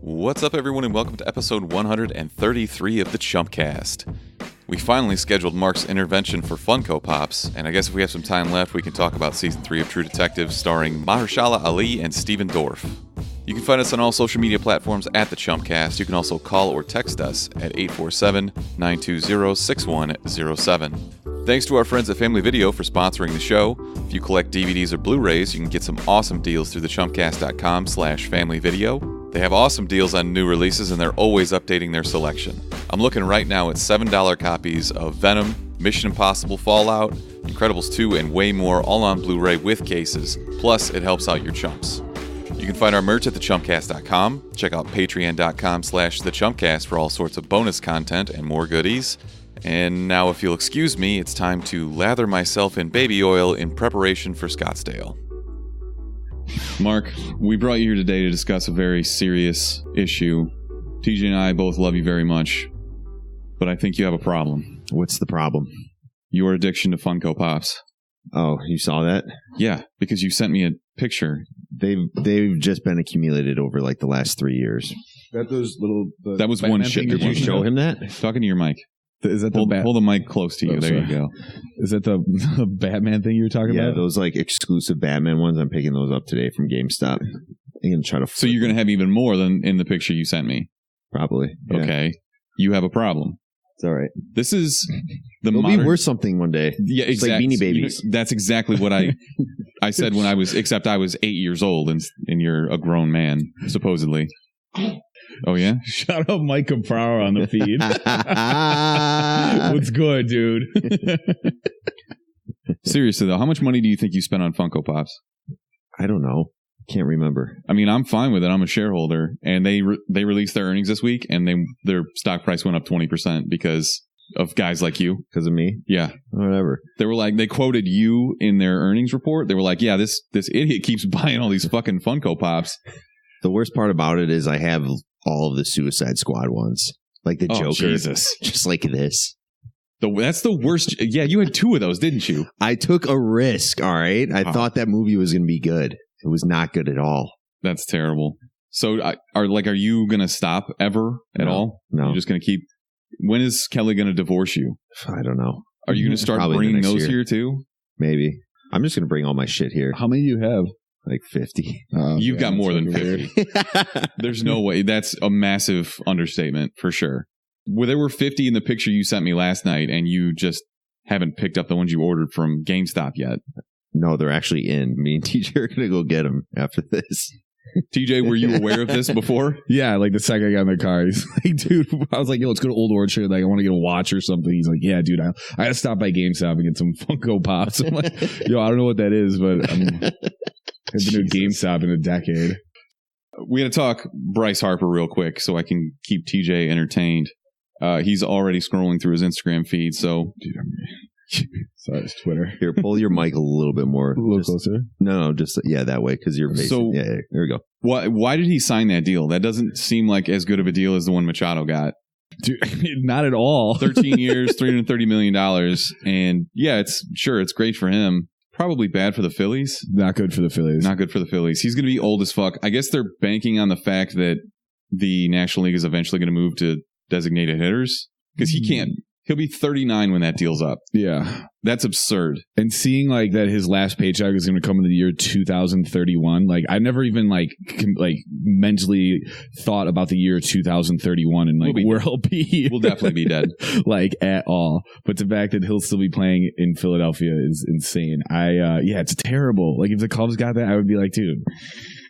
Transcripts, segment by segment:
What's up, everyone, and welcome to episode 133 of the Chumpcast. We finally scheduled Mark's intervention for Funko Pops, and I guess if we have some time left, we can talk about Season 3 of True Detective, starring Mahershala Ali and Stephen Dorff. You can find us on all social media platforms at the Chumpcast. You can also call or text us at 847-920-6107. Thanks to our friends at Family Video for sponsoring the show. If you collect DVDs or Blu-rays, you can get some awesome deals through thechumpcast.com/familyvideo. They have awesome deals on new releases, and they're always updating their selection. I'm looking right now at $7 copies of Venom, Mission Impossible Fallout, Incredibles 2, and way more, all on Blu-ray with cases. Plus, it helps out your chumps. You can find our merch at thechumpcast.com. Check out patreon.com/thechumpcast for all sorts of bonus content and more goodies. And now, if you'll excuse me, it's time to lather myself in baby oil in preparation for Scottsdale. Mark, we brought you here today to discuss a very serious issue. TJ and I both love you very much, but I think you have a problem. What's the problem? Your addiction to Funko Pops. Oh, you saw that? Yeah, because you sent me a picture. They've just been accumulated over like the last 3 years. That those little. That was one shit. Did you show him that? Talking to your mic. Is that hold the mic close to you. There you go. Is that the Batman thing you were talking about? Yeah, those like exclusive Batman ones. I'm picking those up today from GameStop. I'm gonna try to. So you're gonna have even more than in the picture you sent me. Probably. Yeah. Okay. You have a problem. It's all right. This is the It'll modern... be worth something one day. Yeah, it's like Beanie Babies. You know, that's exactly what I said when I was. Except I was 8 years old, and you're a grown man, supposedly. Oh, yeah? Shout out Mike Caprara on the feed. What's good, dude? Seriously, though, how much money do you think you spent on Funko Pops? I don't know. Can't remember. I mean, I'm fine with it. I'm a shareholder. And they released their earnings this week, and their stock price went up 20% because of guys like you. Because of me? Yeah. Whatever. They were like, they quoted you in their earnings report. They were like, yeah, this idiot keeps buying all these fucking Funko Pops. The worst part about it is I have all of the Suicide Squad ones. Like the Joker. Jesus. Just like this. That's the worst. Yeah, you had 2 of those, didn't you? I took a risk, all right? I thought that movie was going to be good. It was not good at all. That's terrible. So are you going to stop ever at all? No. You're just going to keep... When is Kelly going to divorce you? I don't know. Are you going to start bringing those here too? Maybe. I'm just going to bring all my shit here. How many do you have? Like 50. You've got more than 50. There's no way. That's a massive understatement for sure. Well, there were 50 in the picture you sent me last night, and you just haven't picked up the ones you ordered from GameStop yet. No, they're actually in. Me and TJ are going to go get them after this. TJ, were you aware of this before? Yeah, like the second I got in the car, he's like, dude, I was like, yo, let's go to Old Orchard. Like, I want to get a watch or something. He's like, yeah, dude, I got to stop by GameStop and get some Funko Pops. I'm like, yo, I don't know what that is, but I've been to GameStop in a decade. We had to talk Bryce Harper real quick so I can keep TJ entertained. He's already scrolling through his Instagram feed, so... Sorry, it's Twitter. Here, pull your mic a little bit more. A little closer? No, just, that way, because you're facing... So, there we go. Why did he sign that deal? That doesn't seem like as good of a deal as the one Machado got. Dude, not at all. 13 years, $330 million, and yeah, it's great for him. Probably bad for the Phillies. Not good for the Phillies. Not good for the Phillies. He's going to be old as fuck. I guess they're banking on the fact that the National League is eventually going to move to designated hitters because he'll be 39 when that deal's up. Yeah. That's absurd. And seeing like that his last paycheck is going to come in the year 2031. Like I never even like mentally thought about the year 2031 and like where he'll be. We'll definitely be dead. Like at all. But the fact that he'll still be playing in Philadelphia is insane. It's terrible. Like if the Cubs got that, I would be like, dude,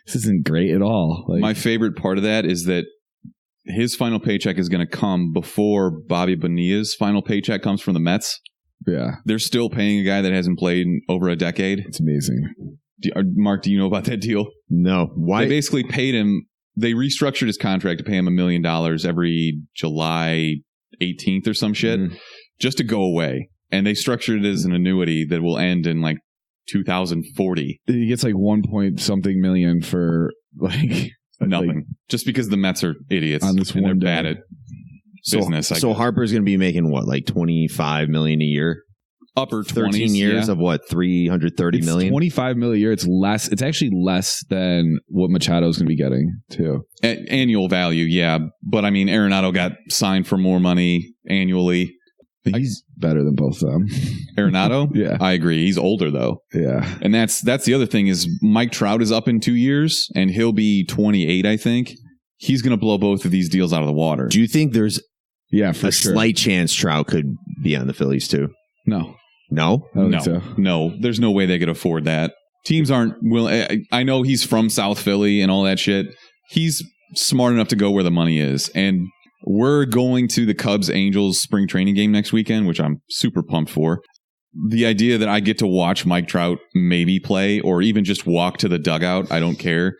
this isn't great at all. Like, my favorite part of that is that his final paycheck is going to come before Bobby Bonilla's final paycheck comes from the Mets. Yeah. They're still paying a guy that hasn't played in over a decade. It's amazing. Mark, do you know about that deal? No. Why? They basically paid him. They restructured his contract to pay him $1 million every July 18th or some shit just to go away. And they structured it as an annuity that will end in like 2040. He gets like 1 point something million for like... Nothing. Like, just because the Mets are idiots on this and one they're day. bad at business. So Harper's going to be making what, like $25 million a year? upper 13 20s, years yeah. of what, 330 It's million? 25 million a year. It's less. It's actually less than what Machado's going to be getting too. Annual value, yeah. But I mean, Arenado got signed for more money annually. He's better than both of them. Arenado? Yeah. I agree. He's older though. Yeah. And that's the other thing is Mike Trout is up in 2 years and he'll be 28, I think. He's going to blow both of these deals out of the water. Do you think there's For a sure. slight chance Trout could be on the Phillies too? No. No? I don't No, think so. no, there's no way they could afford that. Teams aren't willing. I know he's from South Philly and all that shit. He's smart enough to go where the money is. And we're going to the Cubs-Angels spring training game next weekend, which I'm super pumped for. The idea that I get to watch Mike Trout maybe play or even just walk to the dugout, I don't care.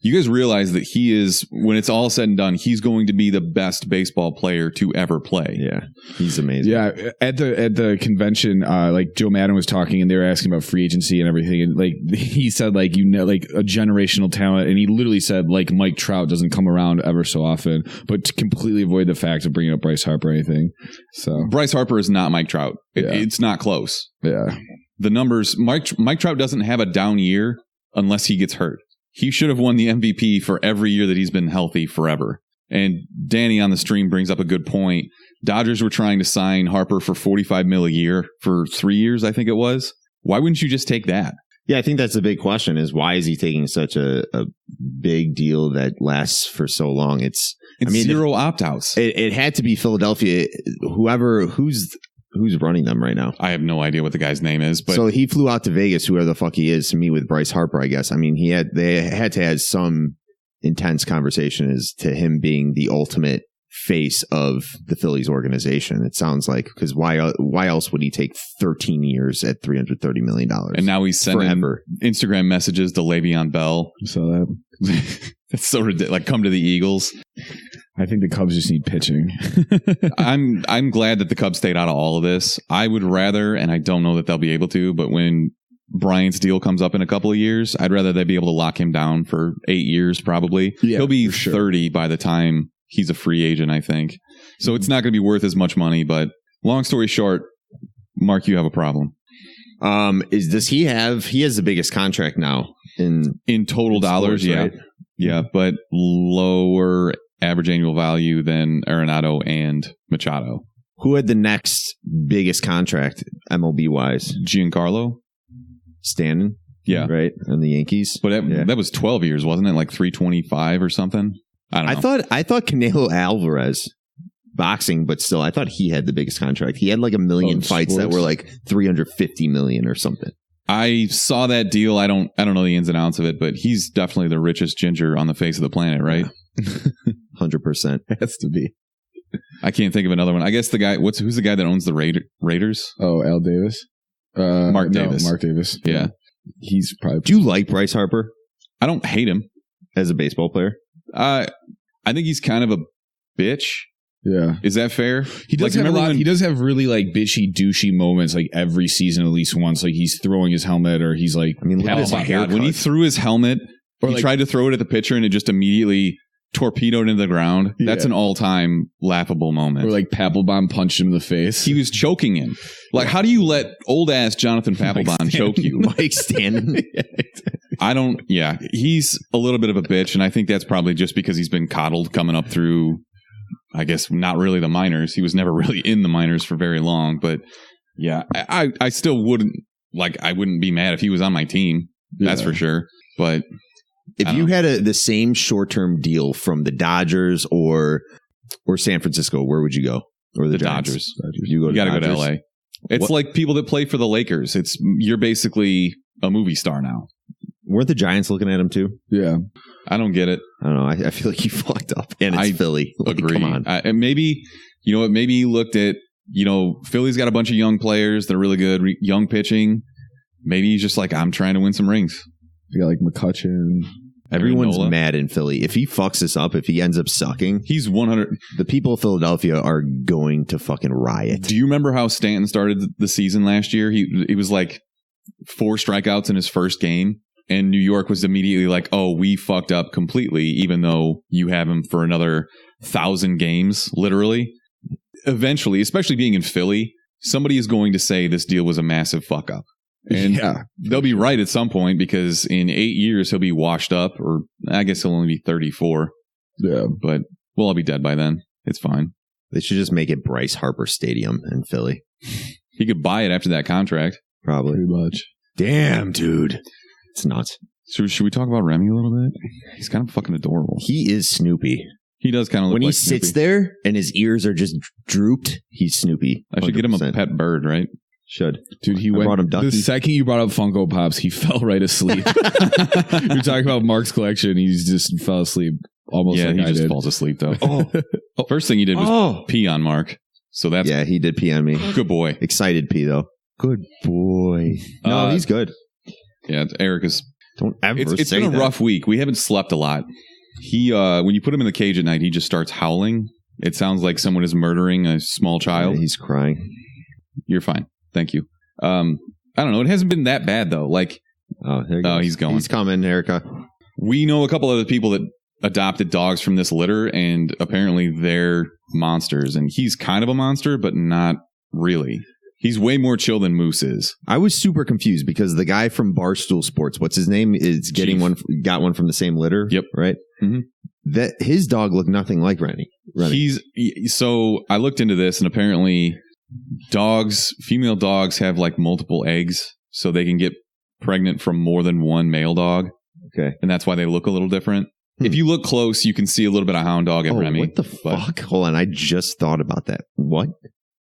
You guys realize that he is, when it's all said and done, he's going to be the best baseball player to ever play. Yeah. He's amazing. Yeah, at the convention, like Joe Madden was talking, and they were asking about free agency and everything, and like he said, like like a generational talent, and he literally said like Mike Trout doesn't come around ever so often, but to completely avoid the fact of bringing up Bryce Harper or anything. So Bryce Harper is not Mike Trout. Yeah. It's not close. yeah, The numbers, Mike Trout doesn't have a down year unless he gets hurt. He should have won the MVP for every year that he's been healthy forever. And Danny on the stream brings up a good point. Dodgers were trying to sign Harper for $45 million a year for 3 years, I think it was. Why wouldn't you just take that? Yeah, I think that's the big question is why is he taking such a big deal that lasts for so long? It's zero opt-outs. It had to be Philadelphia. Who's running them right now? I have no idea what the guy's name is, but So he flew out to Vegas, whoever the fuck he is, to meet with Bryce Harper, I guess. I mean, they had to have some intense conversation as to him being the ultimate face of the Phillies organization. It sounds like, because why else would he take 13 years at $330 million? and now he's sending forever. Instagram messages to Le'Veon Bell. so that It's so ridiculous. Like, come to the Eagles. I think the Cubs just need pitching. I'm glad that the Cubs stayed out of all of this. I would rather, and I don't know that they'll be able to, but when Bryant's deal comes up in a couple of years, I'd rather they be able to lock him down for 8 years probably. Yeah, He'll be for sure. 30 by the time he's a free agent, I think. So it's not going to be worth as much money, but long story short, Mark, you have a problem. He has the biggest contract now in total dollars, sports, yeah. right? Yeah, but lower average annual value than Arenado and Machado. Who had the next biggest contract MLB wise? Giancarlo? Stanton, Yeah. right, and the Yankees. But that was 12 years, wasn't it? Like 325 or something? I don't know. I thought Canelo Alvarez, boxing, but still, I thought he had the biggest contract. He had like 1 million fights that sports? were like 350 million or something. I saw that deal. I don't know the ins and outs of it, but he's definitely the richest ginger on the face of the planet, right? 100%. Has to be. I can't think of another one. I guess the guy, who's the guy that owns the Raiders? Oh, Al Davis. Mark Davis. Mark Davis. Yeah. He's probably. Do you like Bryce Harper I don't hate him. as a baseball player? I think he's kind of a bitch. Yeah. Is that fair? He does have a remember lot. when- He does have really like bitchy, douchey moments like every season at least once. Like he's throwing his helmet or he's like. I mean, look at Oh his my haircut. God. When he threw his helmet, Or he like- tried to throw it at the pitcher and it just immediately torpedoed into the ground. That's Yeah. an all-time laughable moment. Or like Papelbon punched him in the face. He was choking him. Like, how do you let old-ass Jonathan Papelbon choke you? Mike Stanton. Yeah, he's a little bit of a bitch, and I think that's probably just because he's been coddled coming up through, I guess, not really the minors. He was never really in the minors for very long, but yeah, I still wouldn't, I wouldn't be mad if he was on my team. That's Yeah. for sure. But If I you don't had the same short-term deal from the Dodgers or San Francisco, where would you go? Or the Giants? Dodgers. You got to go to Dodgers? LA. It's What- like people that play for the Lakers. You're basically a movie star now. Weren't the Giants looking at him too? Yeah. I don't get it. I don't know. I feel like you fucked up. And it's I Philly. Like, Agree. Come on. And maybe, you know what? Maybe he looked at, Philly's got a bunch of young players that are really good, young pitching. Maybe he's just like, I'm trying to win some rings. You got like McCutcheon. Everyone's Nola. mad in Philly. If he fucks this up, if he ends up sucking, He's 100. the people of Philadelphia are going to fucking riot. Do you remember how Stanton started the season last year? He was like 4 strikeouts in his first game, and New York was immediately like, "Oh, we fucked up completely," even though you have him for another 1,000 games, literally. Eventually, especially being in Philly, somebody is going to say this deal was a massive fuck up. And they'll be right at some point because in 8 years he'll be washed up, or I guess he'll only be 34. Yeah. But we'll all be dead by then. It's fine. They should just make it Bryce Harper Stadium in Philly. He could buy it after that contract. Probably. Pretty much. Damn, dude. It's nuts. So should we talk about Remy a little bit? He's kind of fucking adorable. He is Snoopy. He does kind of look when like he Snoopy. sits there and his ears are just drooped, he's Snoopy. 100%. I should get him a pet bird, right? Should. Dude, he brought him the Ducky. second you brought up Funko Pops, he fell right asleep. You're talking about Mark's collection. He's just fell asleep almost Yeah, like he I just did. falls asleep, though. Oh. First thing he did was pee on Mark. So that's Yeah, he did pee on me. good boy. Excited pee, though. Good boy. No, he's good. Yeah, Eric is... Don't ever It's say been a that. rough week. We haven't slept a lot. He, when you put him in the cage at night, he just starts howling. It sounds like someone is murdering a small child. Yeah, he's crying. You're fine. Thank you. I don't know. It hasn't been that bad, though. Like, Oh, there he goes. he's going. He's coming, Erica. We know a couple other people that adopted dogs from this litter, and apparently they're monsters. And he's kind of a monster, but not really. He's way more chill than Moose is. I was super confused because the guy from Barstool Sports, what's his name, is getting Chief. got one from the same litter. Yep. Right. Mhm. That his dog looked nothing like Rennie. So I looked into this, and apparently female dogs have like multiple eggs, so they can get pregnant from more than one male dog. Okay. And that's why they look a little different. If you look close, you can see a little bit of hound dog in Remy. What the fuck? Hold on. I just thought about that. What?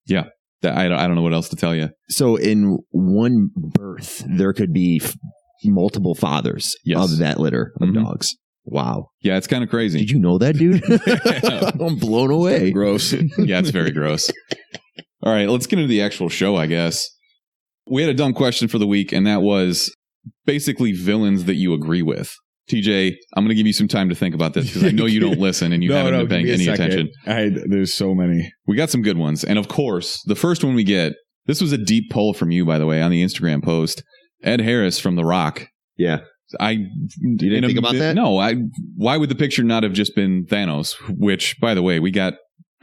Yeah. I don't know what else to tell you. So in one birth, there could be multiple fathers of that litter of dogs. Wow. Yeah, it's kind of crazy. Did you know that, dude? I'm blown away. Gross. Yeah, it's very gross. All right, let's get into the actual show, I guess. We had a dumb question for the week, and that was basically villains that you agree with. TJ, I'm going to give you some time to think about this because I know you don't listen and you haven't been paying any attention. There's so many. We got some good ones. And of course, the first one we get, this was a deep poll from you, by the way, on the Instagram post. Ed Harris from The Rock. Yeah. You didn't think about that? No. Why would the picture not have just been Thanos? Which, by the way, we got,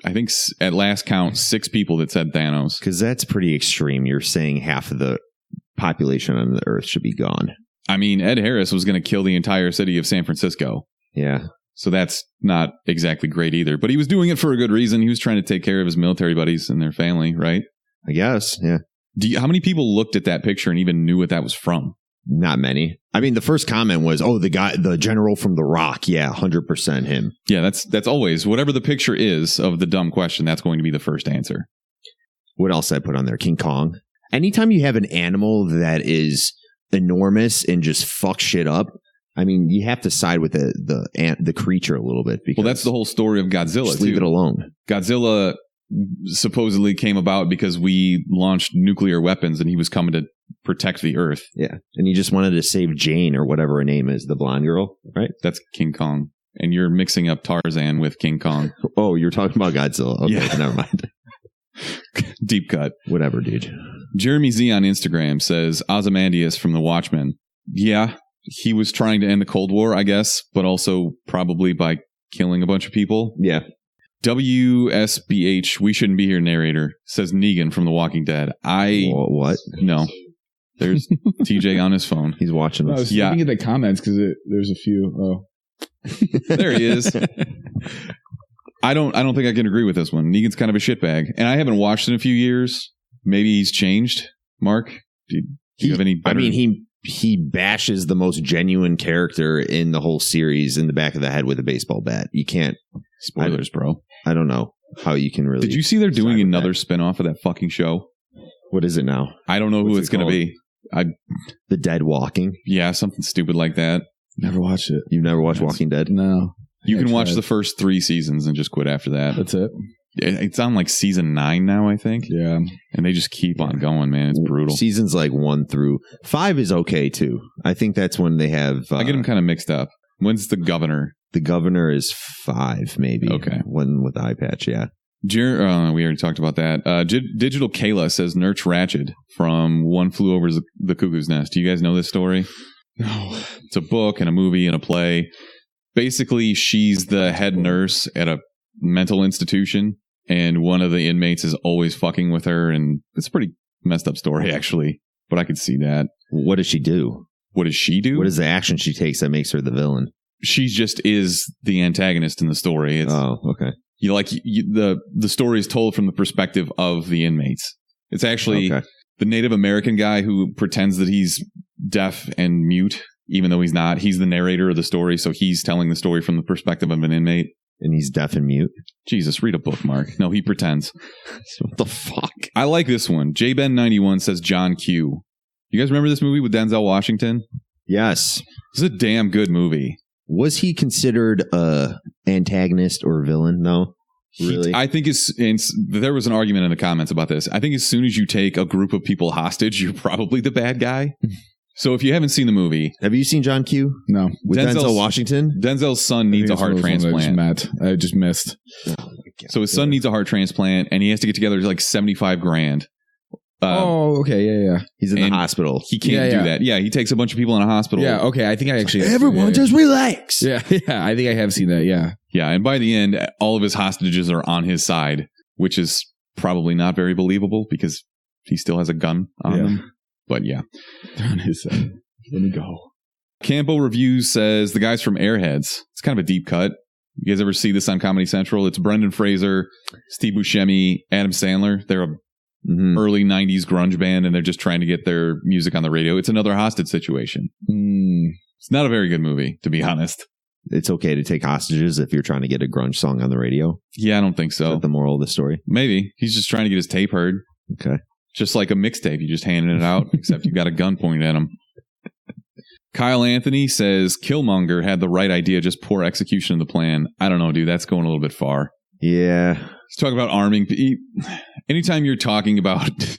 I think at last count, 6 people that said Thanos. Because that's pretty extreme. You're saying half of the population on the earth should be gone. I mean, Ed Harris was going to kill the entire city of San Francisco. Yeah. So that's not exactly great either. But he was doing it for a good reason. He was trying to take care of his military buddies and their family, right? I guess. Yeah. How many people looked at that picture and even knew what that was from? Not many. I mean, the first comment was, the general from The Rock. Yeah, 100% him. Yeah, that's always, whatever the picture is of the dumb question, that's going to be the first answer. What else I put on there? King Kong. Anytime you have an animal that is enormous and just fuck shit up, I mean, you have to side with the creature a little bit. Because that's the whole story of Godzilla, just leave it alone. Godzilla supposedly came about because we launched nuclear weapons and he was coming to protect the Earth. Yeah. And he just wanted to save Jane or whatever her name is, the blonde girl, right? That's King Kong. And you're mixing up Tarzan with King Kong. Oh, you're talking about Godzilla. Okay, yeah. Never mind. Deep cut. Whatever, dude. Jeremy Z on Instagram says Ozymandias from The Watchmen. Yeah, he was trying to end the Cold War, I guess, but also probably by killing a bunch of people. Yeah. WSBH, we shouldn't be here narrator, says Negan from The Walking Dead. What? No. There's TJ on his phone. He's watching us. I was looking at the comments because there's a few. Oh. There he is. I don't think I can agree with this one. Negan's kind of a shitbag. And I haven't watched in a few years. Maybe he's changed. Mark, do you have any better? I mean, he bashes the most genuine character in the whole series in the back of the head with a baseball bat. You can't. Spoilers, bro. I don't know how you can really. Did you see they're doing another spinoff of that fucking show? What is it now? I don't know who it's going to be. The Dead Walking? Yeah, something stupid like that. Never watched it. You've never watched Walking Dead? No. You can watch the first 3 seasons and just quit after that. That's it. It's on like season 9 now, I think. Yeah. And they just keep on going, man. It's brutal. Seasons like 1 through 5 is okay too. I think that's when they have. I get them kind of mixed up. When's The Governor? The Governor is 5, maybe. Okay. One with the eye patch, yeah. We already talked about that. Digital Kayla says Nurse Ratched from One Flew Over the Cuckoo's Nest. Do you guys know this story? No. It's a book and a movie and a play. Basically, she's the head nurse at a mental institution, and one of the inmates is always fucking with her, and it's a pretty messed up story, actually. But I could see that. What does she do? What does she do? What is the action she takes that makes her the villain? She just is the antagonist in the story. It's, okay. The story is told from the perspective of the inmates. It's actually the Native American guy who pretends that he's deaf and mute, even though he's not. He's the narrator of the story, so he's telling the story from the perspective of an inmate. And he's deaf and mute? Jesus, read a book, Mark. No, he pretends. What the fuck? I like this one. JBen91 says John Q. You guys remember this movie with Denzel Washington? Yes. This is a damn good movie. Was he considered a antagonist or villain? No. Really? I think there was an argument in the comments about this. I think as soon as you take a group of people hostage, you're probably the bad guy. So if you haven't seen the movie, have you seen John Q? No. With Denzel Washington? Denzel's son needs a heart transplant. I just missed. So his son needs a heart transplant, and he has to get together like $75,000. Okay, yeah. He's in the hospital. He can't do that. Yeah, he takes a bunch of people in a hospital. Yeah, okay. I think I actually. Everyone just relax. Yeah. I think I have seen that. Yeah. Yeah, and by the end, all of his hostages are on his side, which is probably not very believable because he still has a gun on him. But yeah. They're on his side. Let me go. Campo Reviews says the guys from Airheads. It's kind of a deep cut. You guys ever see this on Comedy Central? It's Brendan Fraser, Steve Buscemi, Adam Sandler. They're a early 90s grunge band, and they're just trying to get their music on the radio. It's another hostage situation. It's not a very good movie, to be honest. It's okay to take hostages if you're trying to get a grunge song on the radio? Yeah, I don't think so. Is that the moral of the story? Maybe. He's just trying to get his tape heard. Okay. Just like a mixtape. You just handing it out, except you've got a gun pointed at him. Kyle Anthony says Killmonger had the right idea, just poor execution of the plan. I don't know, dude. That's going a little bit far. Yeah. He's talking about arming. Anytime you're talking about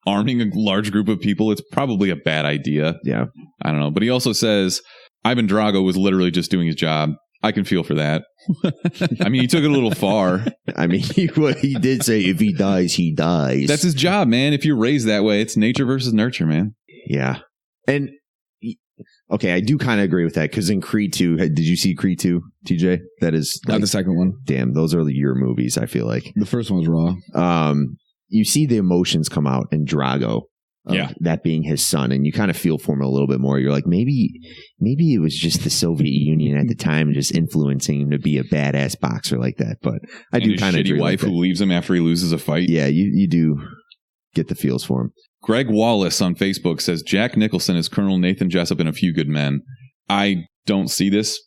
arming a large group of people, it's probably a bad idea. Yeah. I don't know. But he also says Ivan Drago was literally just doing his job. I can feel for that. I mean, he took it a little far. I mean, what he did say, if he dies, he dies. That's his job, man. If you're raised that way, it's nature versus nurture, man. Yeah. And, okay, I do kind of agree with that, because in Creed 2, did you see Creed 2, TJ? That is... Not the second one. Damn, those are your movies, I feel like. The first one was raw. You see the emotions come out in Drago. That being his son, and you kind of feel for him a little bit more. You're like, maybe it was just the Soviet Union at the time just influencing him to be a badass boxer like that. But I do kind of agree. Shitty wife who leaves him after he loses a fight. Yeah, you do get the feels for him. Greg Wallace on Facebook says Jack Nicholson is Colonel Nathan Jessup in A Few Good Men. I don't see this.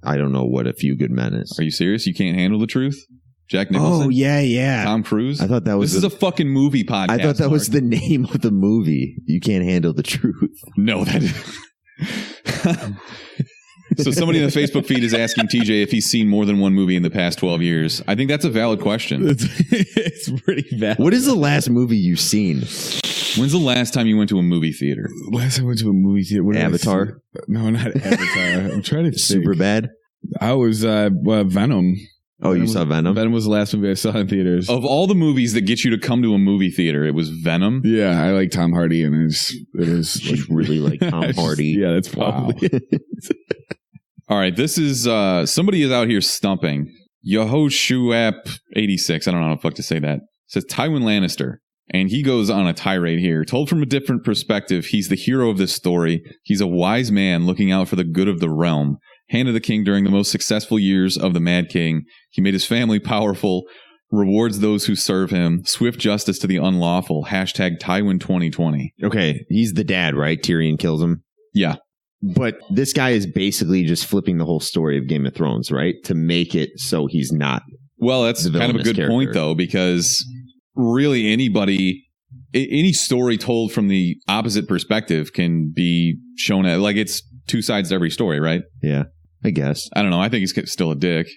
I don't know what A Few Good Men is. Are you serious? You can't handle the truth? Jack Nicholson? Oh, yeah. Tom Cruise? I thought that was... This is a fucking movie podcast. I thought that was the name of the movie. You can't handle the truth. No, that is... So somebody in the Facebook feed is asking TJ if he's seen more than one movie in the past 12 years. I think that's a valid question. It's pretty valid. What is the last movie you've seen? When's the last time you went to a movie theater? Last time I went to a movie theater. Avatar? No, not Avatar. I'm trying to think. Superbad? I was Venom. Oh, you saw Venom? Venom was the last movie I saw in theaters. Of all the movies that get you to come to a movie theater, it was Venom? Yeah, I like Tom Hardy, and it is like really like Tom Hardy. Yeah, that's probably it. All right, this is somebody is out here stumping. Yahoshuap86, I don't know how the fuck to say that. Says Tywin Lannister. And he goes on a tirade here. Told from a different perspective, he's the hero of this story. He's a wise man looking out for the good of the realm. Hand of the King during the most successful years of the Mad King. He made his family powerful, rewards those who serve him, swift justice to the unlawful. Hashtag Tywin 2020. Okay, he's the dad, right? Tyrion kills him. Yeah. But this guy is basically just flipping the whole story of Game of Thrones, right? To make it so he's not. Well, that's kind of a good point, though, because really any story told from the opposite perspective can be shown at, like, it's two sides to every story, right? Yeah, I guess. I don't know. I think he's still a dick.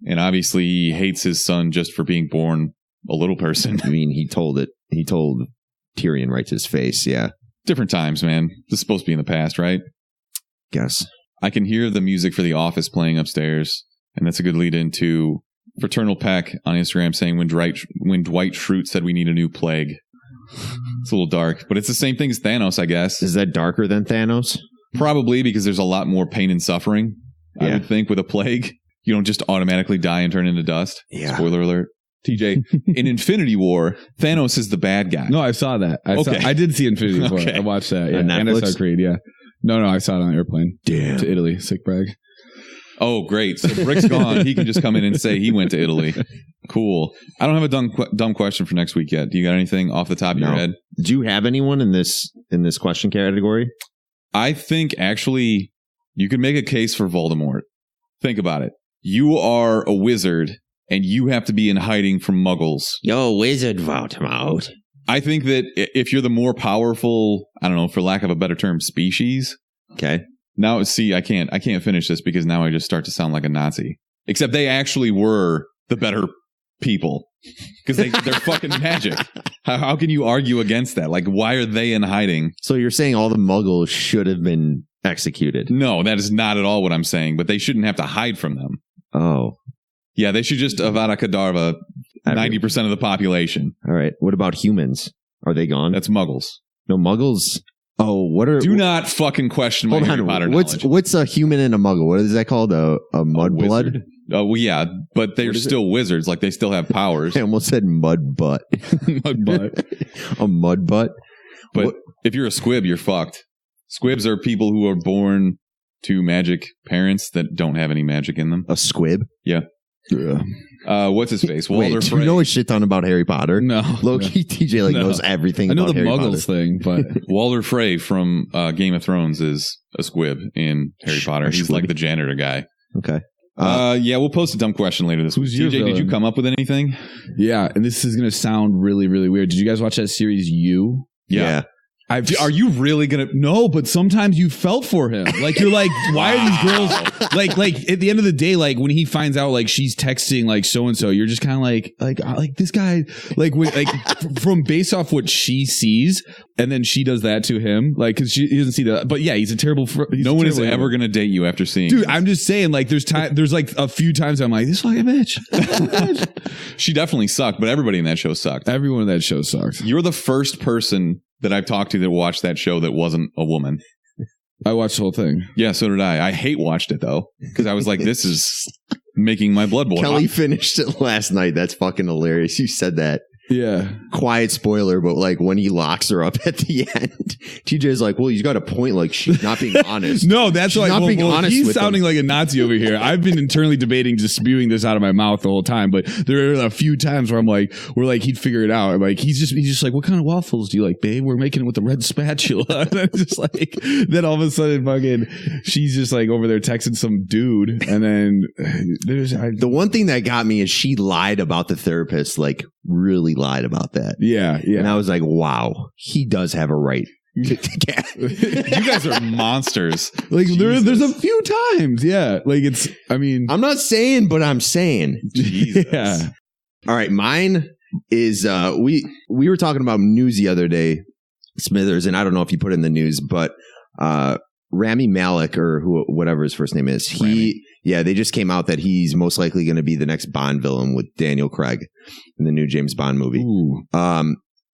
And obviously he hates his son just for being born a little person. I mean, he told Tyrion right to his face, yeah. Different times, man. This is supposed to be in the past, right? Guess. I can hear the music for The Office playing upstairs. And that's a good lead into Fraternal Peck on Instagram saying when Dwight Schrute said we need a new plague. It's a little dark, but it's the same thing as Thanos, I guess. Is that darker than Thanos? Probably, because there's a lot more pain and suffering, I would think, with a plague. You don't just automatically die and turn into dust. Yeah. Spoiler alert. TJ, in Infinity War, Thanos is the bad guy. No, I saw that. I did see Infinity War. Okay. I watched that. Yeah. On And I Netflix? saw Creed. Yeah. No, I saw it on an airplane. Damn. To Italy. Sick brag. Oh, great. So Brick's gone. He can just come in and say he went to Italy. Cool. I don't have a dumb question for next week yet. Do you got anything off the top of your head? Do you have anyone in this question category? I think actually you could make a case for Voldemort. Think about it. You are a wizard and you have to be in hiding from muggles. Yo, wizard Voldemort. I think that if you're the more powerful, I don't know, for lack of a better term, species. Okay. Now, see, I can't finish this because now I just start to sound like a Nazi. Except they actually were the better people because they're fucking magic. How can you argue against that? Like, why are they in hiding? So you're saying all the muggles should have been executed? No, that is not at all what I'm saying, but they shouldn't have to hide from them. Oh. Yeah, they should just Avada Kedavra 90% of the population. All right. What about humans? Are they gone? That's muggles. No, muggles. Oh, what are... Do not fucking question my Harry Potter knowledge. What's a human and a muggle? What is that called? A mudblood? Oh, well, yeah, but they're still wizards. Like, they still have powers. I almost said mud butt. Mud butt. A mud butt? But if you're a squib, you're fucked. Squibs are people who are born to magic parents that don't have any magic in them. A squib? Yeah. What's his face? Walder Wait, do Frey. you know a shit ton about Harry Potter? No. Low-key TJ knows everything I know about the Harry Muggles Potter. thing, but Walder Frey from Game of Thrones is a squib in Harry Potter. He's like the janitor guy. Okay. Yeah, we'll post a dumb question later this week. Who's your TJ, did you villain? come up with anything? yeah, and this is gonna sound really, really weird. Did you guys watch that series You? Yeah. Are you really gonna? No, but sometimes you felt for him. Like you're like, why are these girls like at the end of the day, like when he finds out like she's texting like so and so, you're just kind of like this guy, like when, like from based off what she sees, and then she does that to him, like because he doesn't see that. But yeah, he's a terrible. No one is ever gonna date you after seeing. Dude, I'm just saying, like there's like a few times I'm like, this fucking bitch. She definitely sucked, but everybody in that show sucked. Everyone in that show sucked. You're the first person that I've talked to that watched that show that wasn't a woman. I watched the whole thing. Yeah, so did I. I hate watched it though because I was like, this is making my blood boil. Kelly finished it last night. That's fucking hilarious. You said that. Yeah. Quiet spoiler, but like when he locks her up at the end, TJ's like, well, you got a point. Like she's not being honest. No, that's She's why not being honest he's with sounding him. like a Nazi over here. I've been internally debating just spewing this out of my mouth the whole time, but there are a few times where I'm like, he'd figure it out. I'm like, he's just like, what kind of waffles do you like, babe? We're making it with the red spatula. And I'm just like, then all of a sudden, fucking, she's just like over there texting some dude, and then The one thing that got me is she lied about the therapist, like really lied about that. yeah. And I was like, wow, he does have a right. You guys are monsters. Like Jesus. there's a few times, yeah. Like I'm not saying, but I'm saying. Jesus. yeah. All right, mine is we were talking about news the other day, Smithers, and I don't know if you put it in the news, but Rami Malek or whatever his first name is, they just came out that he's most likely going to be the next Bond villain with Daniel Craig in the new James Bond movie. Ooh.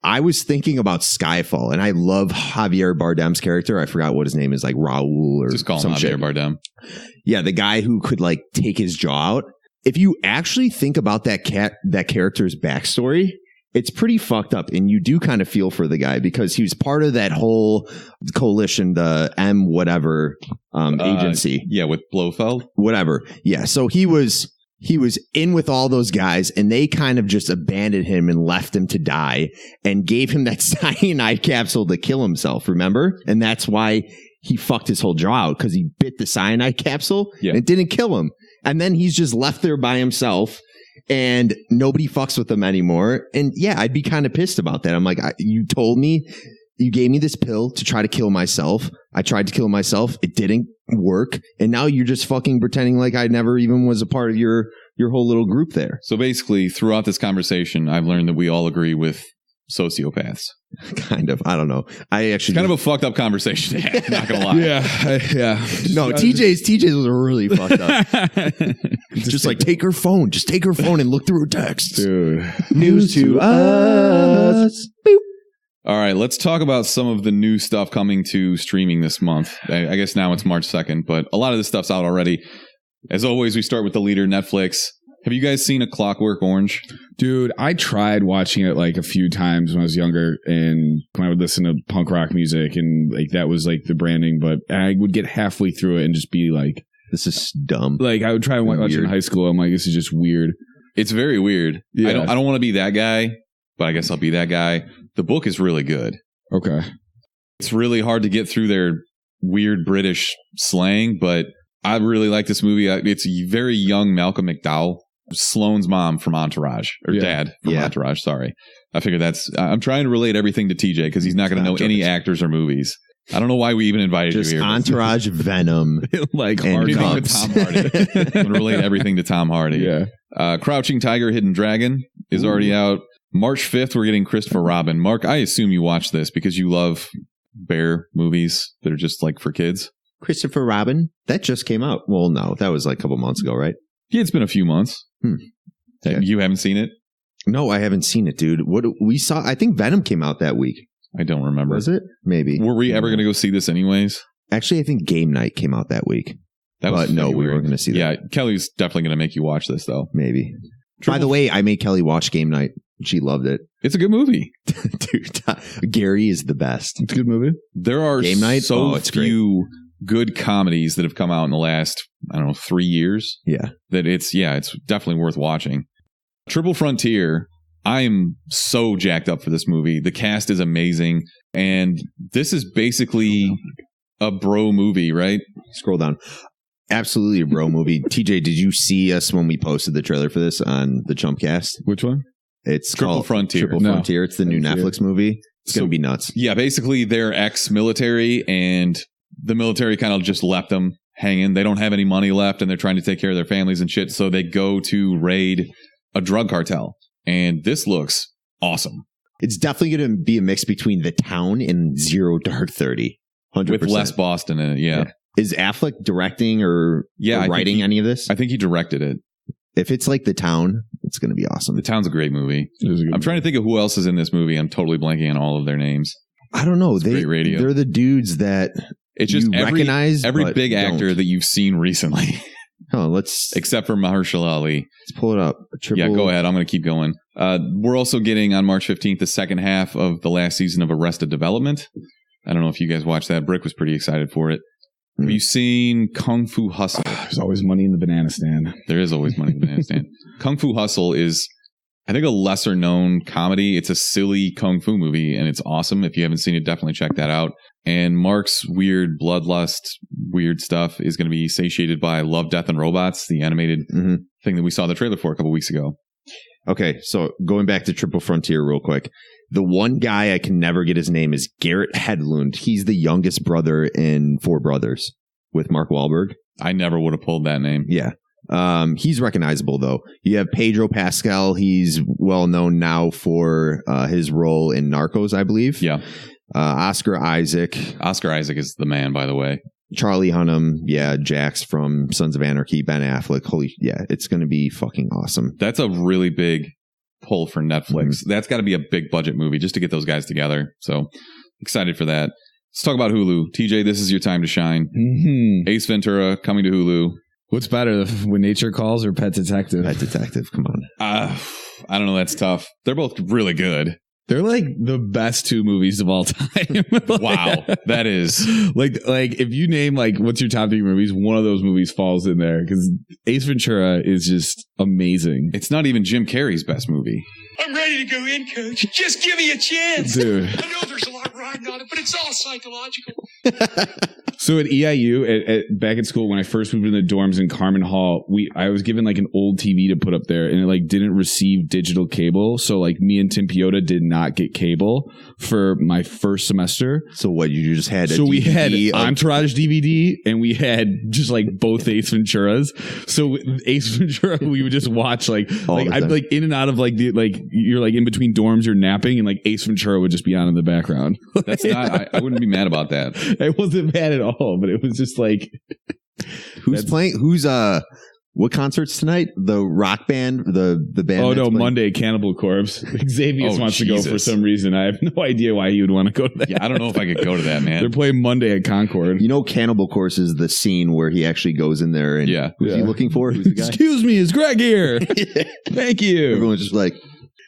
I was thinking about Skyfall, and I love Javier Bardem's character. I forgot what his name is, like Raul or Just call him some Javier shit. Bardem. Yeah, the guy who could like take his jaw out. If you actually think about that character's backstory, it's pretty fucked up, and you do kind of feel for the guy because he was part of that whole coalition, the M whatever agency. Yeah, with Blofeld. Whatever. Yeah, so he was in with all those guys, and they kind of just abandoned him and left him to die and gave him that cyanide capsule to kill himself, remember? And that's why he fucked his whole jaw out, because he bit the cyanide capsule and it didn't kill him. And then he's just left there by himself and nobody fucks with him anymore. And yeah, I'd be kind of pissed about that. I'm like, you told me, you gave me this pill to try to kill myself. I tried to kill myself. It didn't work. And now you're just fucking pretending like I never even was a part of your whole little group there. So basically, throughout this conversation, I've learned that we all agree with sociopaths. Kind of. I don't know. I actually Kind of a fucked up conversation to have, not gonna lie. Yeah. No, TJ's was really fucked up. Just like take her phone. Just take her phone and look through her texts. Dude. News to us. Boop. All right, let's talk about some of the new stuff coming to streaming this month. I guess now it's March 2nd, but a lot of this stuff's out already. As always, we start with the leader, Netflix. Have you guys seen A Clockwork Orange? Dude, I tried watching it like a few times when I was younger, and when I would listen to punk rock music, and like that was like the branding, but I would get halfway through it and just be like, this is dumb. Like I would try and watch it in high school. I'm like, this is just weird. It's very weird. Yeah. I don't want to be that guy, but I guess I'll be that guy. The book is really good. Okay. It's really hard to get through their weird British slang, but I really like this movie. It's very young Malcolm McDowell, Sloane's mom from Entourage, or dad from Entourage. Sorry. I figured I'm trying to relate everything to TJ because he's not going to know any actors or movies. I don't know why we even invited you here. Entourage, Venom, like Tom Hardy. I'm going to relate everything to Tom Hardy. Yeah. Crouching Tiger, Hidden Dragon is already out. March 5th, we're getting Christopher Robin. Mark, I assume you watched this because you love bear movies that are just like for kids. Christopher Robin? That just came out. Well, no, that was like a couple months ago, right? Yeah, it's been a few months. Okay. You haven't seen it? No, I haven't seen it, dude. What we saw, I think Venom came out that week. I don't remember. Was it? Maybe. Were we ever going to go see this anyways? Actually, I think Game Night came out that week. But no, we weren't going to see that. Yeah, Kelly's definitely going to make you watch this, though. Maybe. By the way, I made Kelly watch Game Night. She loved it. It's a good movie. Dude, Gary is the best. It's a good movie. There are Game Night? so few good comedies that have come out in the last, 3 years. Yeah. That it's definitely worth watching. Triple Frontier, I am so jacked up for this movie. The cast is amazing. And this is basically a bro movie, right? Scroll down. Absolutely a bro movie. TJ, did you see us when we posted the trailer for this on the Chumpcast? Which one? It's Triple Frontier. Triple Frontier. It's the new Netflix movie. It's going to be nuts. Yeah, basically they're ex-military and the military kind of just left them hanging. They don't have any money left and they're trying to take care of their families and shit. So they go to raid a drug cartel. And this looks awesome. It's definitely going to be a mix between The Town and Zero Dark 30. 100%. With Les Boston in it, yeah. Is Affleck directing or writing any of this? I think he directed it. If it's like The Town, it's going to be awesome. The Town's a great movie. I'm trying to think of who else is in this movie. I'm totally blanking on all of their names. I don't know. Great radio. They're the dudes that it's just recognize every big actor that you've seen recently. Except for Mahershala Ali. Let's pull it up. Yeah, go ahead. I'm going to keep going. We're also getting on March 15th the second half of the last season of Arrested Development. I don't know if you guys watched that. Brick was pretty excited for it. Have you seen Kung Fu Hustle? There's always money in the banana stand. There is always money in the banana stand. Kung Fu Hustle is, I think, a lesser known comedy. It's a silly Kung Fu movie, and it's awesome. If you haven't seen it, definitely check that out. And Mark's weird bloodlust, weird stuff is going to be satiated by Love, Death, and Robots, the animated thing that we saw the trailer for a couple weeks ago. Okay, so going back to Triple Frontier real quick. The one guy I can never get his name is Garrett Hedlund. He's the youngest brother in Four Brothers with Mark Wahlberg. I never would have pulled that name. Yeah. He's recognizable, though. You have Pedro Pascal. He's well known now for his role in Narcos, I believe. Yeah. Oscar Isaac. Oscar Isaac is the man, by the way. Charlie Hunnam. Yeah. Jax from Sons of Anarchy. Ben Affleck. It's going to be fucking awesome. That's a really big pull for Netflix. That's got to be a big budget movie just to get those guys together. So excited for that. Let's talk about Hulu. TJ, this is your time to shine. Ace Ventura coming to Hulu. What's better, When Nature Calls or Pet Detective? Pet Detective, come on. I don't know. That's tough. They're both really good. They're like the best two movies of all time. Wow. That is like if you name like what's your top three movies, one of those movies falls in there because Ace Ventura is just amazing. It's not even Jim Carrey's best movie. I'm ready to go in, Coach. Just give me a chance. Dude. I know there's a lot riding on it, but it's all psychological. So at EIU, back at school, when I first moved into the dorms in Carmen Hall, I was given like an old TV to put up there, and it like didn't receive digital cable. So like me and Tim Piota did not get cable for my first semester. So what, you just had a DVD we had of- Entourage DVD, and we had just like both Ace Venturas. So Ace Ventura, we would just watch like I'd like in and out of like the like you're like in between dorms, you're napping, and like Ace Ventura would just be on in the background. That's not. I wouldn't be mad about that. I wasn't mad at all, but it was just like who's playing? Who's What concerts tonight? The rock band, the band. Oh that's no, playing- Monday, Cannibal Corpse. Xavier Oh, wants to go for Jesus. some reason. I have no idea why he would want to go to that. Yeah, I don't know if I could go to that, They're man. playing Monday at Concord. You know, Cannibal Corpse is the scene where he actually goes in there and Yeah. who's he looking for? Who's the guy? Excuse me, is Greg here? Thank you. Everyone's just like,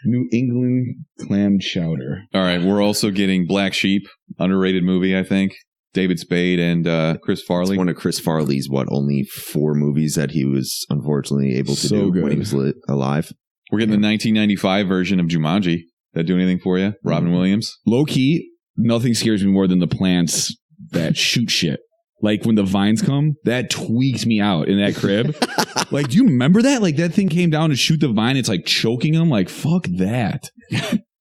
New England clam chowder. All right, we're also getting Black Sheep, underrated movie, I think. David Spade and Chris it's Farley. one of Chris Farley's, only 4 movies that he was unfortunately able to So do good. when he was alive. We're getting the 1995 version of Jumanji. That do anything for you? Robin Williams. Low key, nothing scares me more than the plants that shoot shit. Like when the vines come, that tweaks me out in that crib. Like, do you remember that? Like that thing came down to shoot the vine. It's like choking them. Like, fuck that.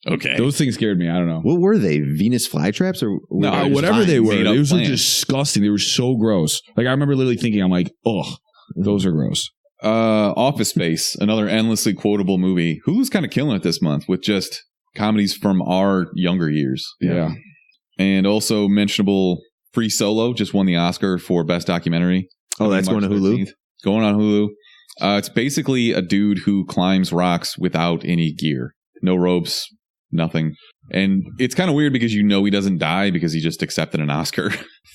Okay. Those things scared me. I don't know. What were they? Venus flytraps or No, just whatever they vines? were. made up It was like plants. disgusting. They were so gross. Like I remember literally thinking, I'm like, oh, those are gross. Office Space, another endlessly quotable movie. Hulu's kind of killing it this month with just comedies from our younger years. Yeah. And also mentionable Free Solo just won the Oscar for Best Documentary. Oh, that's going to March Hulu? 13th. Going on Hulu. It's basically a dude who climbs rocks without any gear. No ropes, nothing. And it's kind of weird because you know he doesn't die because he just accepted an Oscar.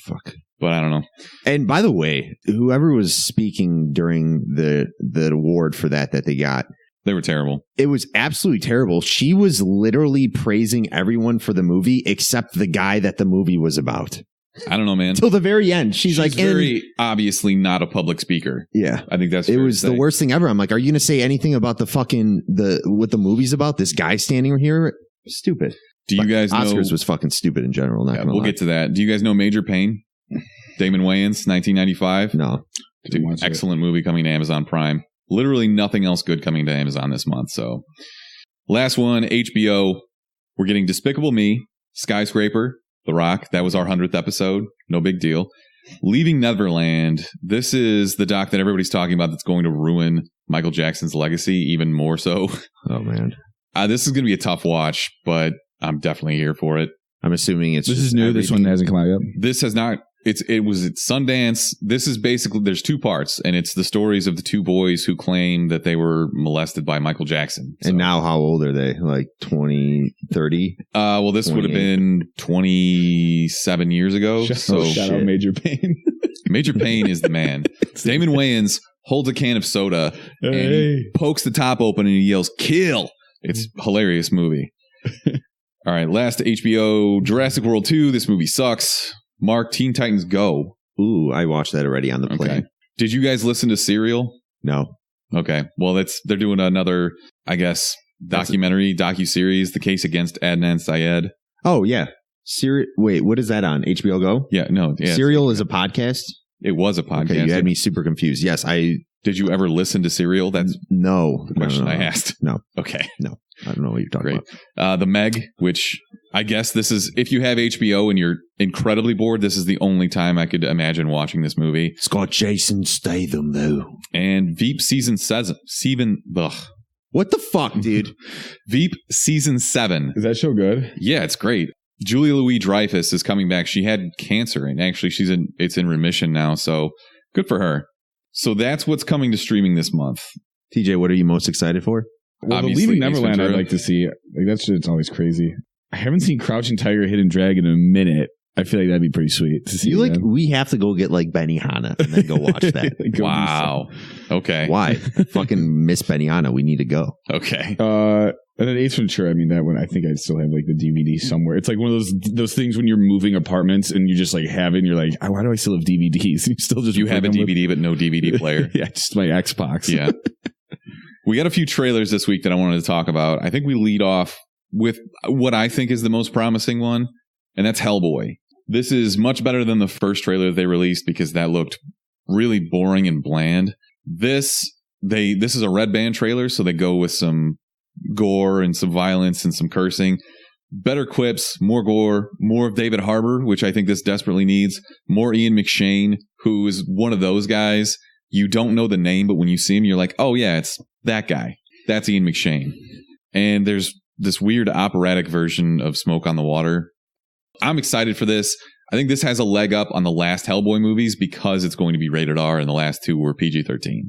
Fuck. But I don't know. And by the way, whoever was speaking during the award for that they got, They were terrible. it was absolutely terrible. She was literally praising everyone for the movie except the guy that the movie was about. I don't know, man. Till the very end. She's like, very obviously not a public speaker. yeah. I think that's It fair to was the say. worst thing ever. I'm like, are you going to say anything about what the movie's about? This guy standing here? Stupid. Do you guys know? Oscars was fucking stupid in general. Not Yeah, gonna we'll lie. get to that. Do you guys know Major Payne? Damon Wayans, 1995. No. Dude, watch it. excellent movie coming to Amazon Prime. Literally nothing else good coming to Amazon this month. So, last one, HBO. We're getting Despicable Me, Skyscraper, The Rock. That was our 100th episode. No big deal. Leaving Neverland. This is the doc that everybody's talking about that's going to ruin Michael Jackson's legacy even more so. Oh, man. This is going to be a tough watch, but I'm definitely here for it. I'm assuming it's This just is new. This one everything- hasn't come out yet. This has not. It was at Sundance. This is basically, there's 2 parts, and it's the stories of the 2 boys who claim that they were molested by Michael Jackson. And now how old are they? Like 20, 30? well, this would have 28. been 27 years ago. So Shout out Major Payne. Major Payne is the man. Damon Wayans holds a can of soda and he pokes the top open and he yells, "Kill!" It's a hilarious movie. All right, last HBO, Jurassic World 2. This movie sucks. Mark, Teen Titans Go. Ooh, I watched that already on the plane. Okay. Did you guys listen to Serial? No. Okay. Well, they're doing another, I guess, docu-series, The Case Against Adnan Syed. Oh, yeah. Wait, what is that on? HBO Go? Yeah, no. Yeah, Serial is a podcast? it was a podcast. Okay, you had me super confused. Yes, Did you ever listen to Serial? That's no. the question no. I asked. No. Okay. I don't know what you're talking Great. about. The Meg, which I guess this is, if you have HBO and you're incredibly bored, this is the only time I could imagine watching this movie. It's got Jason Statham, though. And Veep season 7. What the fuck, dude? Veep season 7. Is that show good? Yeah, it's great. Julia Louis-Dreyfus is coming back. She had cancer, and actually it's in remission now, so good for her. So that's what's coming to streaming this month. TJ, what are you most excited for? Well, the Obviously, Leaving Ace Neverland I'd Ventura. like to see. Like that's just always crazy. I haven't seen Crouching Tiger, Hidden Dragon in a minute. I feel like that'd be pretty sweet to see. You again. we have to go get like Benihana and then go watch that. Like, go do Wow. Okay. Why? Fucking miss Benihana. We need to go. Okay. And then Ace Ventura, I mean, that one, I think I still have like the DVD somewhere. It's like one of those things when you're moving apartments and you just like have it and you're like, why do I still have DVDs? You still just You have a bring them with- DVD, but no DVD player. Yeah, just my Xbox. Yeah. We got a few trailers this week that I wanted to talk about. I think we lead off with what I think is the most promising one, and that's Hellboy. This is much better than the first trailer they released because that looked really boring and bland. This is a Red Band trailer, so they go with some gore and some violence and some cursing. Better quips, more gore, more of David Harbour, which I think this desperately needs. More Ian McShane, who is one of those guys. You don't know the name, but when you see him, you're like, oh yeah, it's that guy. That's Ian McShane. And there's this weird operatic version of Smoke on the Water. I'm excited for this. I think this has a leg up on the last Hellboy movies because it's going to be rated R and the last 2 were PG-13.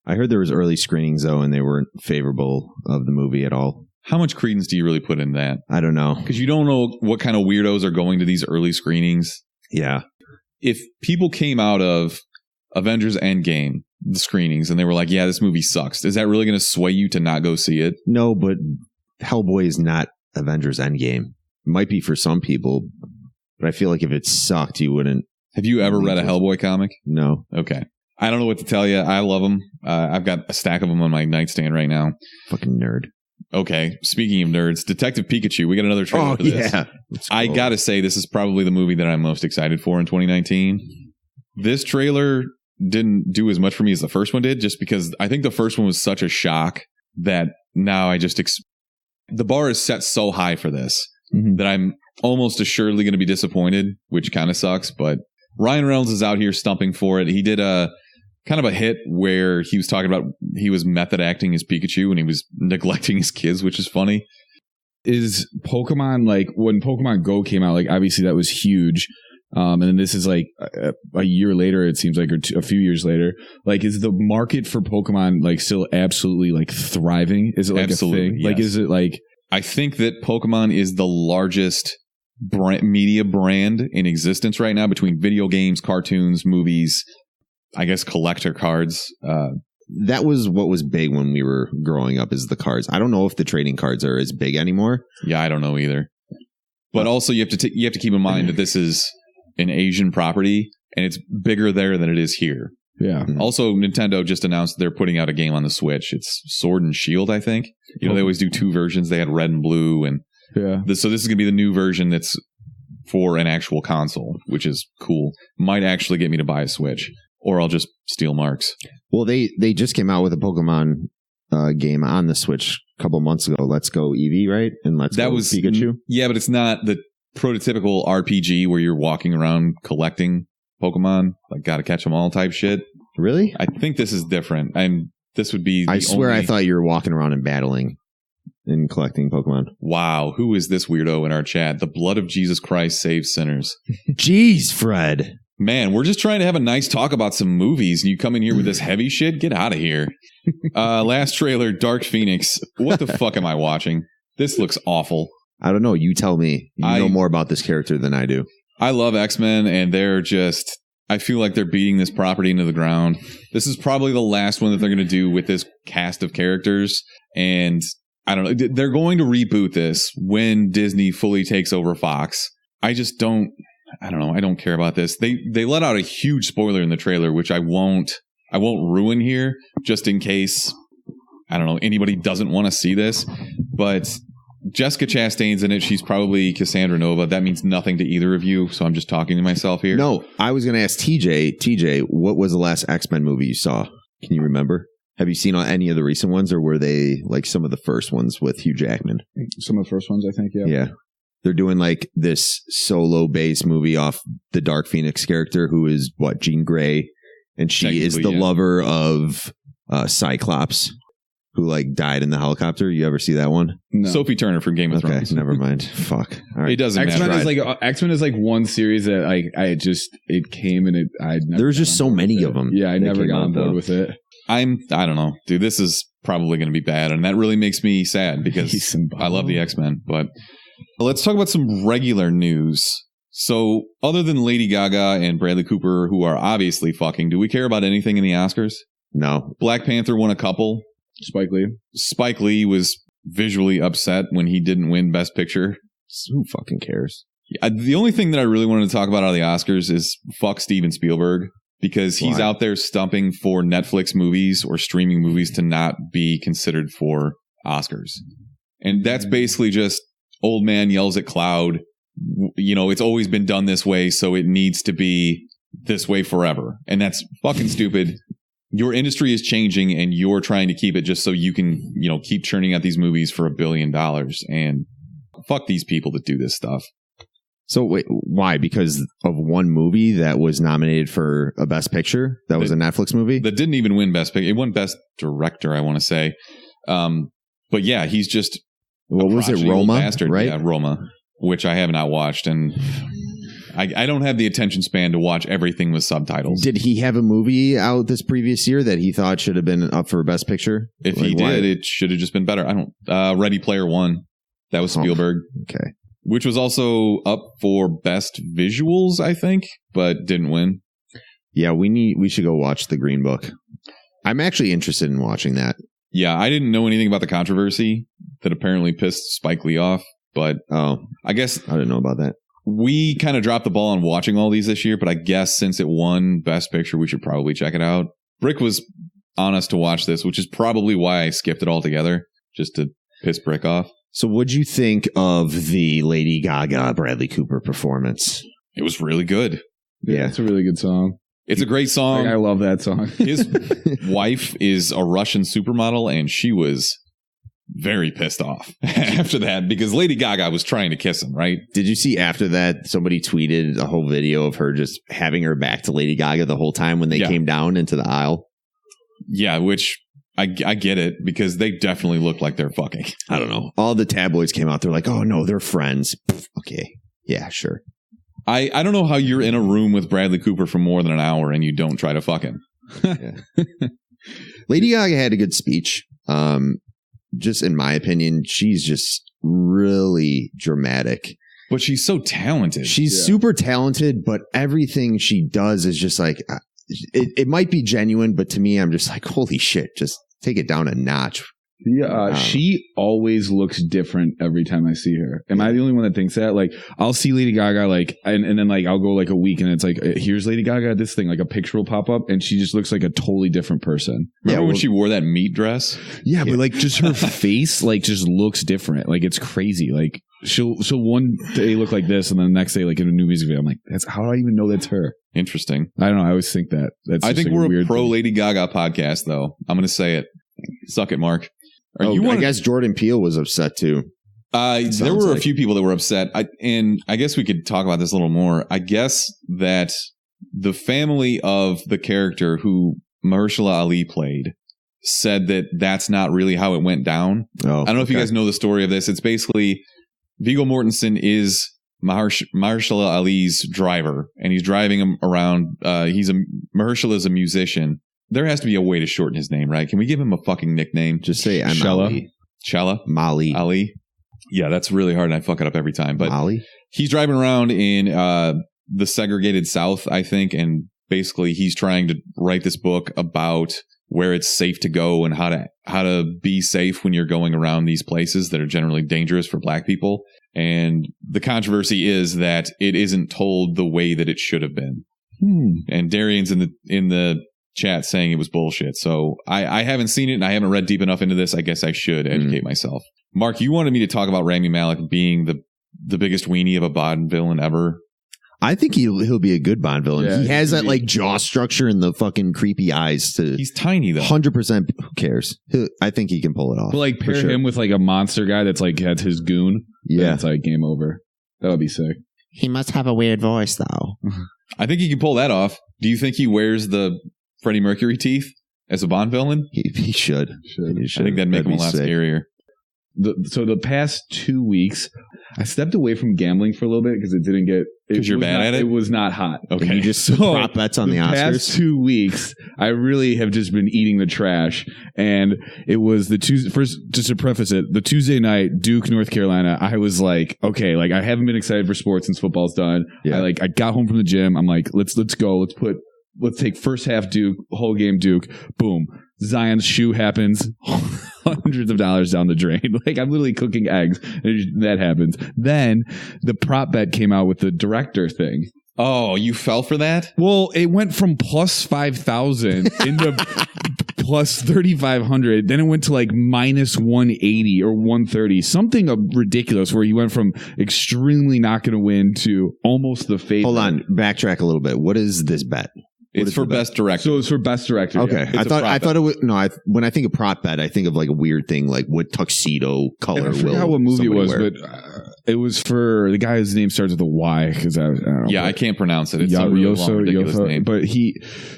I heard there was early screenings though, and they weren't favorable of the movie at all. How much credence do you really put in that? I don't know. Because you don't know what kind of weirdos are going to these early screenings. Yeah. If people came out of Avengers Endgame, the screenings, and they were like, yeah, this movie sucks, is that really going to sway you to not go see it? No, but Hellboy is not Avengers Endgame. It might be for some people, but I feel like if it sucked, you wouldn't. Have you ever read a Hellboy comic? No. Okay. I don't know what to tell you. I love them. I've got a stack of them on my nightstand right now. Fucking nerd. Okay. Speaking of nerds, Detective Pikachu. We got another trailer for this. Yeah. I got to say, this is probably the movie that I'm most excited for in 2019. This trailer didn't do as much for me as the first one did, just because I think the first one was such a shock that now I just... the bar is set so high for this that I'm almost assuredly going to be disappointed, which kind of sucks, but Ryan Reynolds is out here stumping for it. He did a kind of a hit where he was talking about he was method acting as Pikachu and he was neglecting his kids, which is funny. Is Pokemon, like, when Pokemon Go came out, like, obviously that was huge. And then this is like a year later, it seems like, or a few years later. Like, is the market for Pokemon like still absolutely like thriving? Is it like Absolutely, a thing? yes. Like, is it like... I think that Pokemon is the largest media brand in existence right now, between video games, cartoons, movies, I guess collector cards. That was what was big when we were growing up, is the cards. I don't know if the trading cards are as big anymore. Yeah, I don't know either. But also you have to keep in mind that this is an Asian property and it's bigger there than it is here. Yeah. Also, Nintendo just announced they're putting out a game on the Switch. It's Sword and Shield, I think. You know, they always do two versions. They had red and blue, and Yeah. so this is going to be the new version that's for an actual console, which is cool. Might actually get me to buy a Switch, or I'll just steal Mark's. Well, they just came out with a Pokemon game on the Switch a couple months ago. Let's Go Eevee, right? And Let's Go Pikachu. Yeah, but it's not the prototypical RPG where you're walking around collecting Pokemon, like gotta catch them all type shit. Really? I think this is different, and this would be. I swear, I thought you were walking around and battling and collecting Pokemon. Wow, who is this weirdo in our chat? The blood of Jesus Christ saves sinners. Jeez, Fred. Man, we're just trying to have a nice talk about some movies, and you come in here with this heavy shit? Get out of here. Last trailer, Dark Phoenix. What the fuck am I watching? This looks awful. I don't know. You tell me. You know more about this character than I do. I love X-Men, and they're just... I feel like they're beating this property into the ground. This is probably the last one that they're going to do with this cast of characters, and I don't know. They're going to reboot this when Disney fully takes over Fox. I just don't... I don't know. I don't care about this. They let out a huge spoiler in the trailer, which I won't ruin here, just in case, I don't know, anybody doesn't want to see this. But Jessica Chastain's in it. She's probably Cassandra Nova. That means nothing to either of you, so I'm just talking to myself here. No, I was going to ask TJ, what was the last X-Men movie you saw? Can you remember? Have you seen any of the recent ones, or were they like some of the first ones with Hugh Jackman? Some of the first ones, I think, yeah. Yeah. They're doing like this solo base movie off the Dark Phoenix character, who is Jean Grey, and she is the lover of Cyclops, who like died in the helicopter. You ever see that one? No. Sophie Turner from Game of Thrones. Never mind. Fuck. All right. It doesn't X-Men matter. X-Men is like one series that it came and there's just so many of them. Yeah, I never got on board with it. I don't know, dude. This is probably going to be bad, and that really makes me sad because I love the X-Men. But let's talk about some regular news. So, other than Lady Gaga and Bradley Cooper, who are obviously fucking, do we care about anything in the Oscars? No. Black Panther won a couple. Spike Lee was visually upset when he didn't win Best Picture. Who fucking cares? The only thing that I really wanted to talk about out of the Oscars is fuck Steven Spielberg, because he's out there stumping for Netflix movies or streaming movies to not be considered for Oscars. And that's basically just old man yells at cloud. You know, it's always been done this way, so it needs to be this way forever. And that's fucking stupid. Your industry is changing and you're trying to keep it just so you can, you know, keep churning out these movies for $1 billion. And fuck these people that do this stuff. So wait, why? Because of one movie that was nominated for a Best Picture? That was a Netflix movie? That didn't even win Best Picture. It won Best Director, I want to say. But yeah, he's just... What was it? Roma? Bastard. Right? Yeah, Roma, which I have not watched. And I don't have the attention span to watch everything with subtitles. Did he have a movie out this previous year that he thought should have been up for Best Picture? If he did, it should have just been better. I don't. Ready Player One. That was Spielberg. Okay. Which was also up for Best Visuals, I think, but didn't win. Yeah, we should go watch The Green Book. I'm actually interested in watching that. Yeah, I didn't know anything about the controversy that apparently pissed Spike Lee off, but I guess I didn't know about that. We kind of dropped the ball on watching all these this year, but I guess since it won Best Picture, we should probably check it out. Brick was on us to watch this, which is probably why I skipped it altogether, just to piss Brick off. So what'd you think of the Lady Gaga Bradley Cooper performance? It was really good. Yeah. It's a really good song. It's a great song. Like, I love that song. His wife is a Russian supermodel, and she was very pissed off after that because Lady Gaga was trying to kiss him, right? Did you see after that somebody tweeted a whole video of her just having her back to Lady Gaga the whole time when they came down into the aisle? Yeah, which I get it because they definitely look like they're fucking. I don't know. All the tabloids came out. They're like, oh, no, they're friends. Okay. Yeah, sure. I don't know how you're in a room with Bradley Cooper for more than an hour and you don't try to fuck him. Lady Gaga had a good speech. Just in my opinion, she's just really dramatic. But she's so talented. She's super talented, but everything she does is just like, it might be genuine, but to me, I'm just like, holy shit, just take it down a notch. Yeah, she always looks different every time I see her. Am I the only one that thinks that? Like, I'll see Lady Gaga, like, and then like I'll go like a week, and it's like, here's Lady Gaga at this thing, like a picture will pop up, and she just looks like a totally different person. Remember when she wore that meat dress? Yeah, but like just her face, like, just looks different. Like, it's crazy. Like, she'll one day look like this, and then the next day, like in a new music video, I'm like, that's how do I even know that's her? Interesting. I don't know. I always think that. I think like we're a pro thing. Lady Gaga podcast, though. I'm going to say it. Suck it, Mark. I guess Jordan Peele was upset too. There were a few people that were upset. And I guess we could talk about this a little more. I guess that the family of the character who Mahershala Ali played said that that's not really how it went down. Oh, I don't know if you guys know the story of this. It's basically Viggo Mortensen is Mahershala Ali's driver, and he's driving him around. Mahershala is a musician. There has to be a way to shorten his name, right? Can we give him a fucking nickname? Just say I'm Shella. Ali. Shella? Molly. Ali? Yeah, that's really hard, and I fuck it up every time. But Molly? He's driving around in the segregated South, I think, and basically he's trying to write this book about where it's safe to go and how to be safe when you're going around these places that are generally dangerous for black people. And the controversy is that it isn't told the way that it should have been. And Darian's in the chat saying it was bullshit. So I haven't seen it and I haven't read deep enough into this. I guess I should educate myself. Mark, you wanted me to talk about Rami Malek being the biggest weenie of a Bond villain ever. I think he'll be a good Bond villain. Yeah, he has that like jaw structure and the fucking creepy eyes. He's tiny though. 100%. Who cares? I think he can pull it off. But like pair him with like a monster guy that's like has his goon. Yeah, it's like game over. That would be sick. He must have a weird voice though. I think he can pull that off. Do you think he wears the Freddie Mercury teeth as a Bond villain? He should. I think that'd make him a lot scarier. So the past 2 weeks, I stepped away from gambling for a little bit because it didn't get... Because you're bad at it? It was not hot. Okay. And you just prop bets on the Oscars? The past 2 weeks, I really have just been eating the trash. And it was the Tuesday... First, just to preface it, the Tuesday night, Duke, North Carolina, I was like, okay, like I haven't been excited for sports since football's done. Yeah. I got home from the gym. I'm like, let's go. Let's take first half Duke, whole game Duke. Boom. Zion's shoe happens. Hundreds of dollars down the drain. Like I'm literally cooking eggs. And that happens. Then the prop bet came out with the director thing. Oh, you fell for that? Well, it went from plus 5,000 into plus 3,500. Then it went to like minus 180 or 130. Something ridiculous where you went from extremely not going to win to almost the favorite. Hold on. Backtrack a little bit. What is this bet? It's for best director. So it's for best director. Okay, Yeah. I thought it was when I think of prop bet, I think of like a weird thing like what tuxedo color. I forgot what movie it was, but it was for the guy whose name starts with a Y because I don't know. I can't pronounce it. It's a really long, ridiculous name. But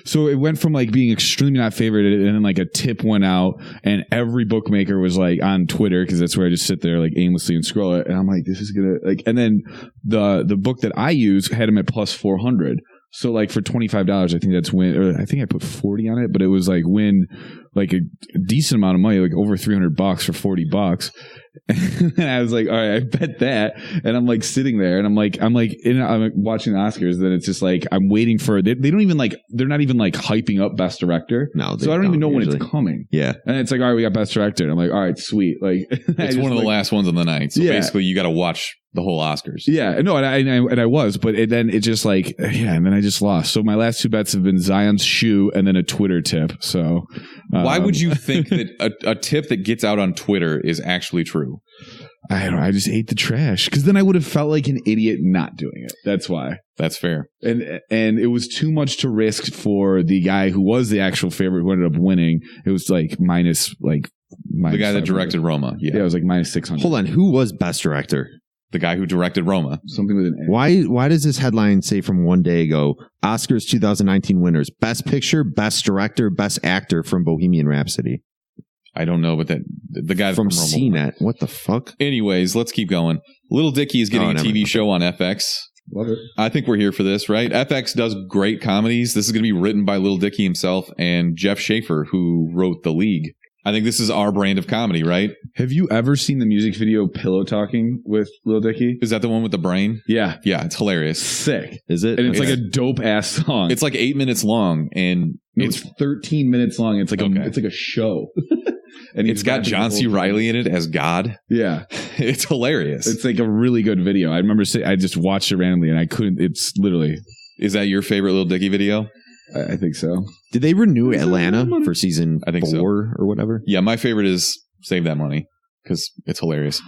so it went from like being extremely not favored, and then like a tip went out, and every bookmaker was like on Twitter because that's where I just sit there like aimlessly and scroll it, and I'm like, this is gonna like, and then the book that I use had him at plus 400. So like for $25, I think that's win. Or I think I put 40 on it, but it was like win like a decent amount of money, like over $300 for $40. And I was like, all right, I bet that. And I'm like sitting there, and I'm watching the Oscars. Then it's just like I'm waiting for they don't even like they're not even like hyping up best director. No, so I don't even know when it's coming. Yeah, and it's like, all right, we got best director. And I'm like, all right, sweet. Like it's one of the last ones on the night. So basically, you got to watch the whole Oscars. Yeah, no, and I was, but then it just like and then I just lost. So my last two bets have been Zion's shoe and then a Twitter tip. So why would you think that a tip that gets out on Twitter is actually true? I don't know. I just ate the trash because then I would have felt like an idiot not doing it. That's why. That's fair. And it was too much to risk for the guy who was the actual favorite who ended up winning. It was like minus the guy that directed Roma. Yeah, it was like minus 600. Hold on, who was best director? The guy who directed Roma. Something with an A. Why does this headline say from one day ago, Oscars 2019 winners, best picture, best director, best actor from Bohemian Rhapsody? I don't know, but the guy from CNET. What the fuck? Anyways, let's keep going. Little Dicky is getting a TV show on FX. Love it. I think we're here for this, right? FX does great comedies. This is going to be written by Little Dicky himself and Jeff Schaefer, who wrote The League. I think this is our brand of comedy, right? Have you ever seen the music video Pillow Talking with Lil Dicky? Is that the one with the brain? Yeah. Yeah, it's hilarious. Sick. Is it? And it's like a dope ass song. It's like 8 minutes long, and it's 13 minutes long. It's like it's like a show. And it's got John C. Reilly in it as God. Yeah. It's hilarious. It's like a really good video. I remember I just watched it randomly and I couldn't. It's literally. Is that your favorite Lil Dicky video? I think so. Did they renew Atlanta for season I think 4 or whatever? Yeah, my favorite is Save That Money because it's hilarious.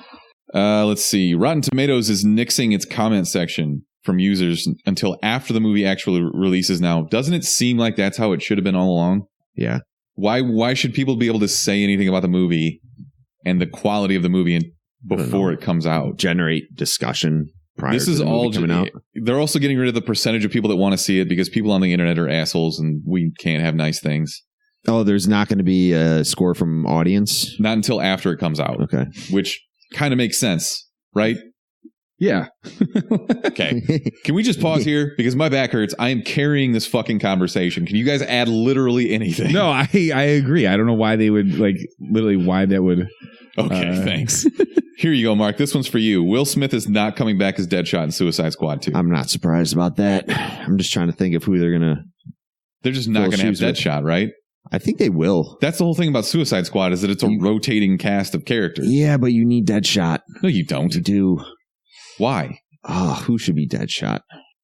Let's see. Rotten Tomatoes is nixing its comment section from users until after the movie actually releases now. Doesn't it seem like that's how it should have been all along? Yeah. Why should people be able to say anything about the movie and the quality of the movie before it comes out? Generate discussion prior this to is the all movie coming out. They're also getting rid of the percentage of people that want to see it because people on the internet are assholes and we can't have nice things. Oh, there's not going to be a score from audience? Not until after it comes out. Okay. Which kind of makes sense, right? Yeah. Okay. Can we just pause here? Because my back hurts. I am carrying this fucking conversation. Can you guys add literally anything? No, I agree. I don't know why they would literally why that would. Okay, thanks. Here you go, Mark. This one's for you. Will Smith is not coming back as Deadshot in Suicide Squad 2. I'm not surprised about that. I'm just trying to think of who they're going to. They're just not going to have Deadshot, right? I think they will. That's the whole thing about Suicide Squad is that it's a rotating cast of characters. Yeah, but you need Deadshot. No, you don't. You do. Why? Oh, who should be Deadshot?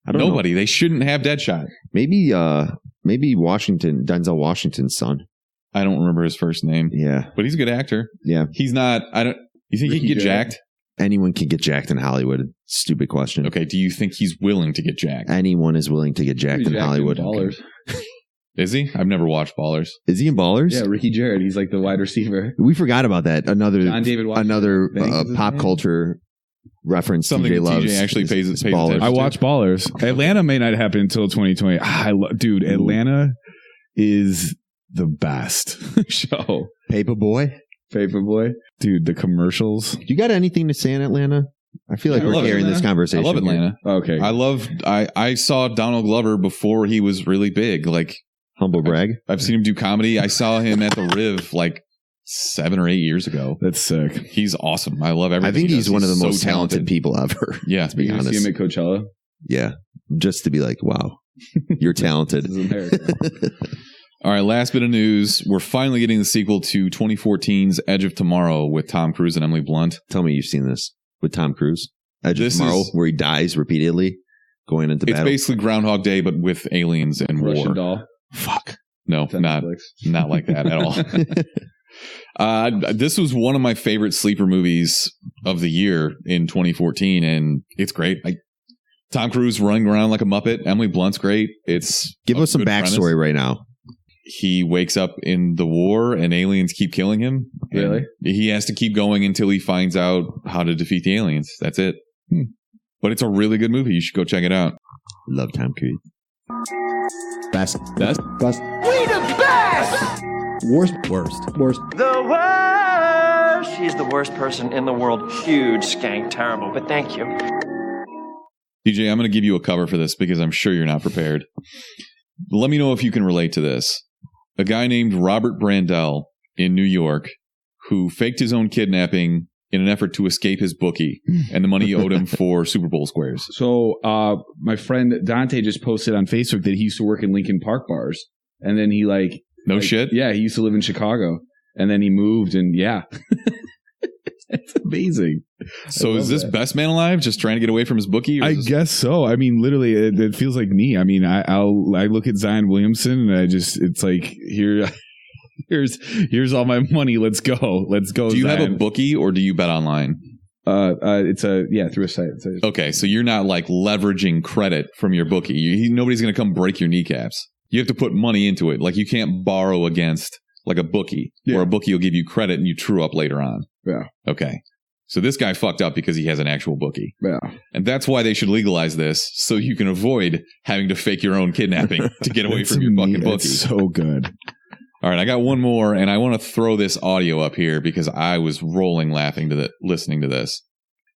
I don't Nobody. know. They shouldn't have Deadshot. Maybe Denzel Washington's son. I don't remember his first name. Yeah. But he's a good actor. Yeah. He's not, you think he can get jacked? Anyone can get jacked in Hollywood. Stupid question. Okay. Do you think he's willing to get jacked? Anyone is willing to get jacked in Hollywood. Ballers. Is he? I've never watched Ballers. Is he in Ballers? Yeah, Ricky Jarrett. He's like the wide receiver. We forgot about that. Another Washington. pop culture reference. Something TJ loves. TJ actually pays Ballers. attention I watch Ballers. Atlanta may not happen until 2020. Dude, Atlanta is the best show. Paperboy. Dude, the commercials. You got anything to say in Atlanta? I feel like we're carrying this conversation. I love Atlanta. Okay. I saw Donald Glover before he was really big. Like, humble brag. I've seen him do comedy. I saw him at the Riv like 7 or 8 years ago. That's sick. He's awesome. I love everything. I think he's one of the most so talented people ever. Yeah. To be honest. See him at Coachella? Yeah. Just to be like, wow, you're talented. This is America. All right, last bit of news. We're finally getting the sequel to 2014's Edge of Tomorrow with Tom Cruise and Emily Blunt. Tell me you've seen this with Tom Cruise. Edge of Tomorrow, where he dies repeatedly going into battle. It's basically Groundhog Day, but with aliens and Russian war. Doll. Fuck. No, not like that at all. This was one of my favorite sleeper movies of the year in 2014, and it's great. Tom Cruise running around like a Muppet. Emily Blunt's great. Give us some backstory premise. right now. He wakes up in the war and aliens keep killing him. Really? He has to keep going until he finds out how to defeat the aliens. That's it. But it's a really good movie. You should go check it out. Love Tom Cruise. Best. We the best! Worst. The worst! She's the worst person in the world. Huge, skank, terrible, but thank you. DJ, I'm going to give you a cover for this because I'm sure you're not prepared. Let me know if you can relate to this. A guy named Robert Brandel in New York who faked his own kidnapping in an effort to escape his bookie and the money he owed him for Super Bowl squares. So my friend Dante just posted on Facebook that he used to work in Lincoln Park bars. And then he No shit? Yeah, he used to live in Chicago. And then he moved and it's amazing. So is this best man alive just trying to get away from his bookie? I guess so. I mean, literally, it feels like me. I mean, I look at Zion Williamson and it's like, here's all my money. Let's go. Do you Zion. have a bookie or do you bet online? It's through a site. Okay, so you're not like leveraging credit from your bookie. Nobody's going to come break your kneecaps. You have to put money into it. Like you can't borrow against like a bookie, or a bookie will give you credit and you true up later on. Yeah. Okay. So this guy fucked up because he has an actual bookie. Yeah. And that's why they should legalize this, so you can avoid having to fake your own kidnapping to get away from your fucking bookie. It's so good. All right, I got one more, and I want to throw this audio up here because I was rolling laughing listening to this.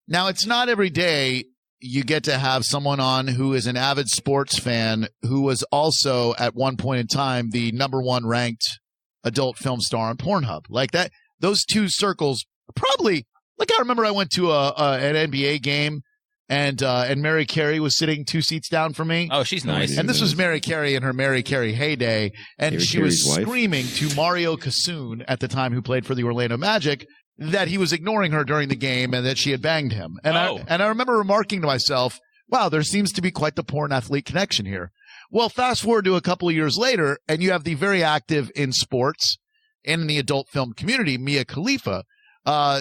Now, it's not every day you get to have someone on who is an avid sports fan who was also at one point in time the #1 ranked adult film star on Pornhub. Like that, those two circles probably. Like I remember I went to an NBA game and Mary Carey was sitting 2 seats down from me. Oh, she's nice. And this was Mary Carey in her Mary Carey heyday. And Mary she was Carey's wife? screaming to Mario Cassoon at the time, who played for the Orlando Magic, that he was ignoring her during the game and that she had banged him. And I remember remarking to myself, wow, there seems to be quite the porn athlete connection here. Well, fast forward to a couple of years later, and you have the very active in sports and in the adult film community, Mia Khalifa,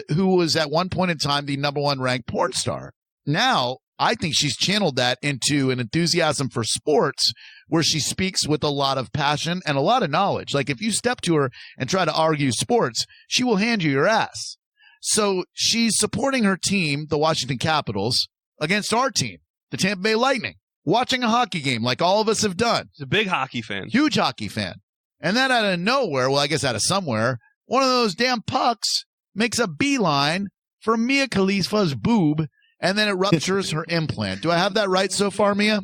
who was at one point in time the #1 ranked porn star. Now, I think she's channeled that into an enthusiasm for sports where she speaks with a lot of passion and a lot of knowledge. Like if you step to her and try to argue sports, she will hand you your ass. So she's supporting her team, the Washington Capitals, against our team, the Tampa Bay Lightning, watching a hockey game like all of us have done. He's a big hockey fan. Huge hockey fan. And then out of nowhere, well, I guess out of somewhere, one of those damn pucks makes a beeline for Mia Khalifa's boob, and then it ruptures her implant. Do I have that right so far, Mia?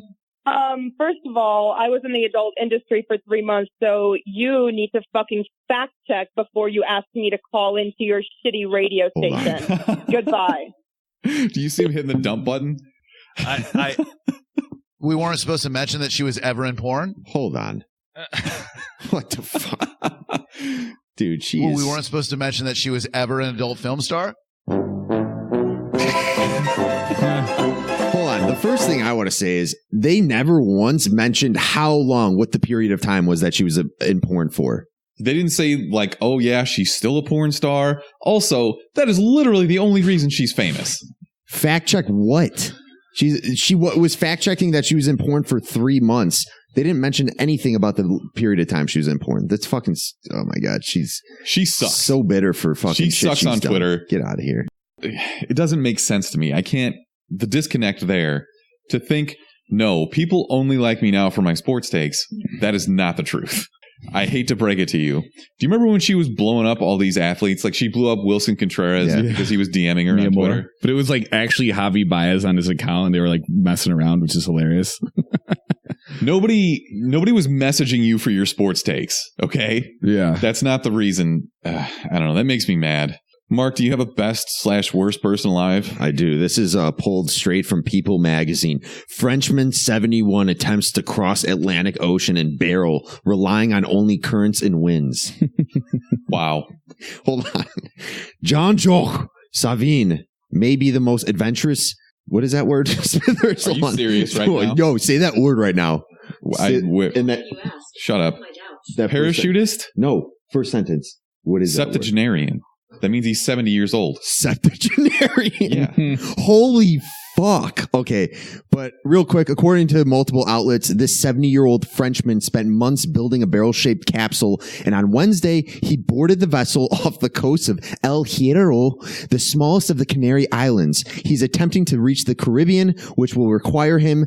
First of all, I was in the adult industry for 3 months, so you need to fucking fact check before you ask me to call into your shitty radio station. Goodbye. Do you see him hitting the dump button? We weren't supposed to mention that she was ever in porn? Hold on. What the fuck? Dude, We weren't supposed to mention that she was ever an adult film star? Hold on. The first thing I want to say is they never once mentioned what the period of time was that she was in porn for. They didn't say like, oh yeah, she's still a porn star. Also, that is literally the only reason she's famous. Fact check what? She was fact checking that she was in porn for 3 months. They didn't mention anything about the period of time she was in porn. That's fucking. Oh my god, she sucks. So bitter for fucking. She shit sucks she's on done. Twitter. Get out of here. It doesn't make sense to me. I can't. The disconnect there to think. No, people only like me now for my sports takes. That is not the truth. I hate to break it to you. Do you remember when she was blowing up all these athletes? Like she blew up Wilson Contreras because he was DMing her on Twitter. But it was like actually Javi Baez on his account, and they were like messing around, which is hilarious. Nobody was messaging you for your sports takes. Okay. Yeah. That's not the reason. I don't know. That makes me mad. Mark, do you have a best/worst person alive? I do. This is pulled straight from People magazine. Frenchman 71 attempts to cross Atlantic Ocean in barrel, relying on only currents and winds. Wow. Hold on. Jean-Jacques Savin may be the most adventurous. What is that word? Are you serious right now? Yo, say that word right now. Shut up. That Parachutist? No. First sentence. What is that word? Septuagenarian. That means he's 70 years old. Septuagenarian. Yeah. Holy Fuck. Okay. But real quick, according to multiple outlets, this 70-year-old Frenchman spent months building a barrel-shaped capsule, and on Wednesday, he boarded the vessel off the coast of El Hierro, the smallest of the Canary Islands. He's attempting to reach the Caribbean, which will require him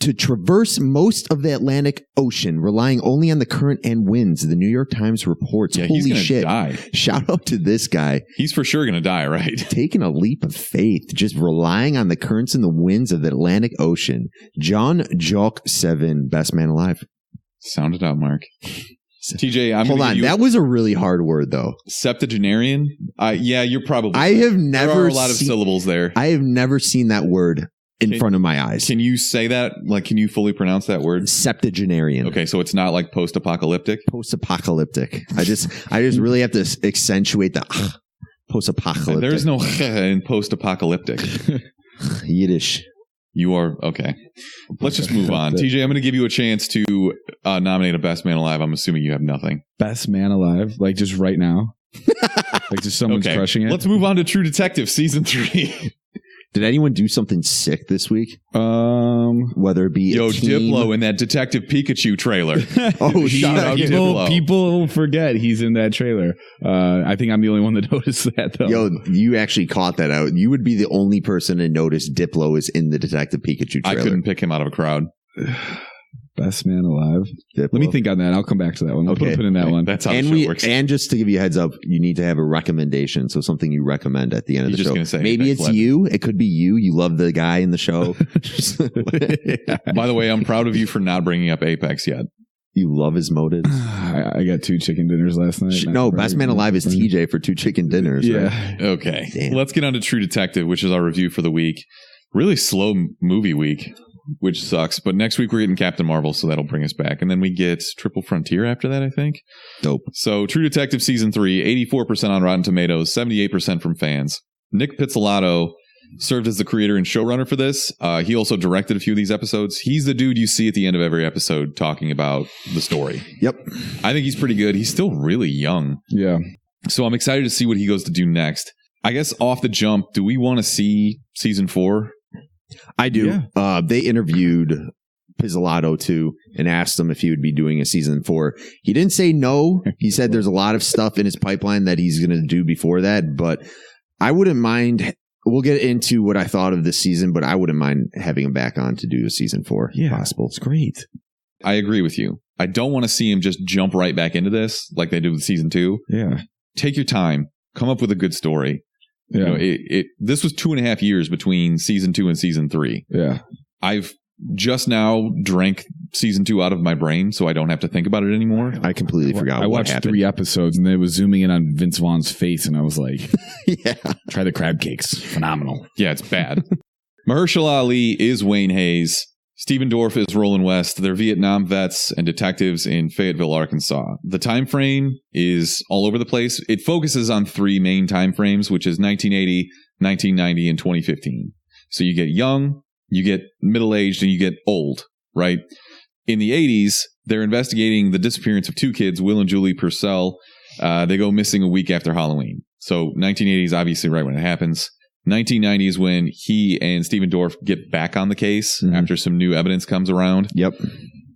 to traverse most of the Atlantic Ocean, relying only on the current and winds. The New York Times reports. Yeah, Holy he's gonna shit. die. Shout out to this guy. He's for sure going to die, right? Taking a leap of faith, just relying on the currents and the winds of the Atlantic Ocean. John Jock 7, best man alive. Sound it out, Mark. TJ, I'm Hold on. That was a really hard word, though. Septuagenarian? Yeah, you're probably. I have never there are a lot of syllables there. I have never seen that word in front of my eyes. Can you say that? Like, can you fully pronounce that word? Septuagenarian. Okay, so it's not like post-apocalyptic? Post-apocalyptic. I just really have to accentuate the post-apocalyptic. There's no in post-apocalyptic. Yiddish. You are, okay. Let's just move on. TJ, I'm going to give you a chance to nominate a best man alive. I'm assuming you have nothing. Best man alive? Like just right now? Like just someone's crushing it? Let's move on to True Detective Season 3. Did anyone do something sick this week? Whether it be Diplo in that Detective Pikachu trailer. Oh, shout out Diplo. People forget he's in that trailer. I think I'm the only one that noticed that, though. Yo, you actually caught that out. You would be the only person to notice Diplo is in the Detective Pikachu trailer. I couldn't pick him out of a crowd. Best man alive. Diplo. Let me think on that. I'll come back to that one. I'll put a pin in that one. That's how the show works. And just to give you a heads up, you need to have a recommendation. So something you recommend at the end of the show. Gonna say maybe it's you. It could be you. You love the guy in the show. By the way, I'm proud of you for not bringing up Apex yet. You love his motives. I got 2 chicken dinners last night. No, best man alive is TJ for 2 chicken dinners. Yeah. Right? Okay. Damn. Let's get on to True Detective, which is our review for the week. Really slow movie week, which sucks. But next week we're getting Captain Marvel, so that'll bring us back. And then we get Triple Frontier after that, I think. Dope. So True Detective Season 3, 84% on Rotten Tomatoes, 78% from fans. Nick Pizzolatto served as the creator and showrunner for this. He also directed a few of these episodes. He's the dude you see at the end of every episode talking about the story. Yep. I think he's pretty good. He's still really young. Yeah. So I'm excited to see what he goes to do next. I guess off the jump, do we want to see Season 4? I do. Yeah. They interviewed Pizzolatto too and asked him if he would be doing a season 4. He didn't say no. He said there's a lot of stuff in his pipeline that he's going to do before that, but I wouldn't mind. We'll get into what I thought of this season, but I wouldn't mind having him back on to do a season 4 if possible. It's great. I agree with you. I don't want to see him just jump right back into this like they did with season 2. Yeah. Take your time. Come up with a good story. Yeah. You know, this was 2.5 years between season 2 and season 3. Yeah. I've just now drank season 2 out of my brain, so I don't have to think about it anymore. I completely forgot. I watched 3 episodes, and they was zooming in on Vince Vaughn's face, and I was like, "Yeah, try the crab cakes, phenomenal." Yeah, it's bad. Mahershala Ali is Wayne Hayes. Stephen Dorff is Roland West. They're Vietnam vets and detectives in Fayetteville, Arkansas. The time frame is all over the place. It focuses on 3 main time frames, which is 1980, 1990, and 2015. So you get young, you get middle-aged, and you get old, right? In the 80s, they're investigating the disappearance of 2 kids, Will and Julie Purcell. They go missing a week after Halloween. So 1980 is obviously right when it happens. 1990 is when he and Stephen Dorff get back on the case after some new evidence comes around. Yep.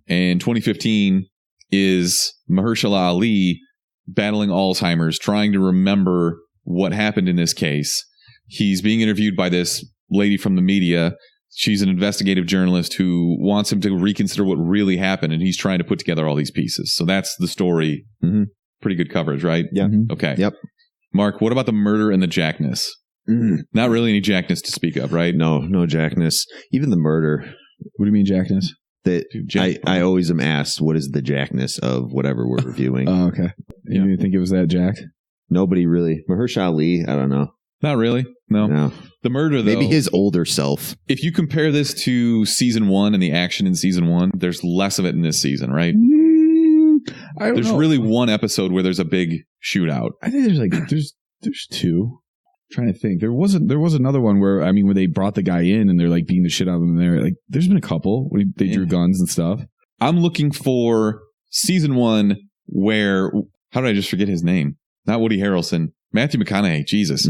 And 2015 is Mahershala Ali battling Alzheimer's, trying to remember what happened in this case. He's being interviewed by this lady from the media. She's an investigative journalist who wants him to reconsider what really happened, and he's trying to put together all these pieces. So that's the story. Pretty good coverage, right? Yeah. Okay. Yep. Mark, what about the murder and the jackness? Not really any jackness to speak of, right? No jackness. Even the murder. What do you mean jackness? I always am asked, what is the jackness of whatever we're reviewing? Oh, okay. You didn't think it was that jacked? Nobody really. Mahershala Ali, I don't know. Not really. No. The murder, though. Maybe his older self. If you compare this to season 1 and the action in season 1, there's less of it in this season, right? I don't there's know. really one episode where there's a big shootout. I think there's 2. Trying to think. There was another one where when they brought the guy in and they're like beating the shit out of him there. Like there's been a couple where they drew guns and stuff. I'm looking for season 1 where, how did I just forget his name? Not Woody Harrelson. Matthew McConaughey. Jesus.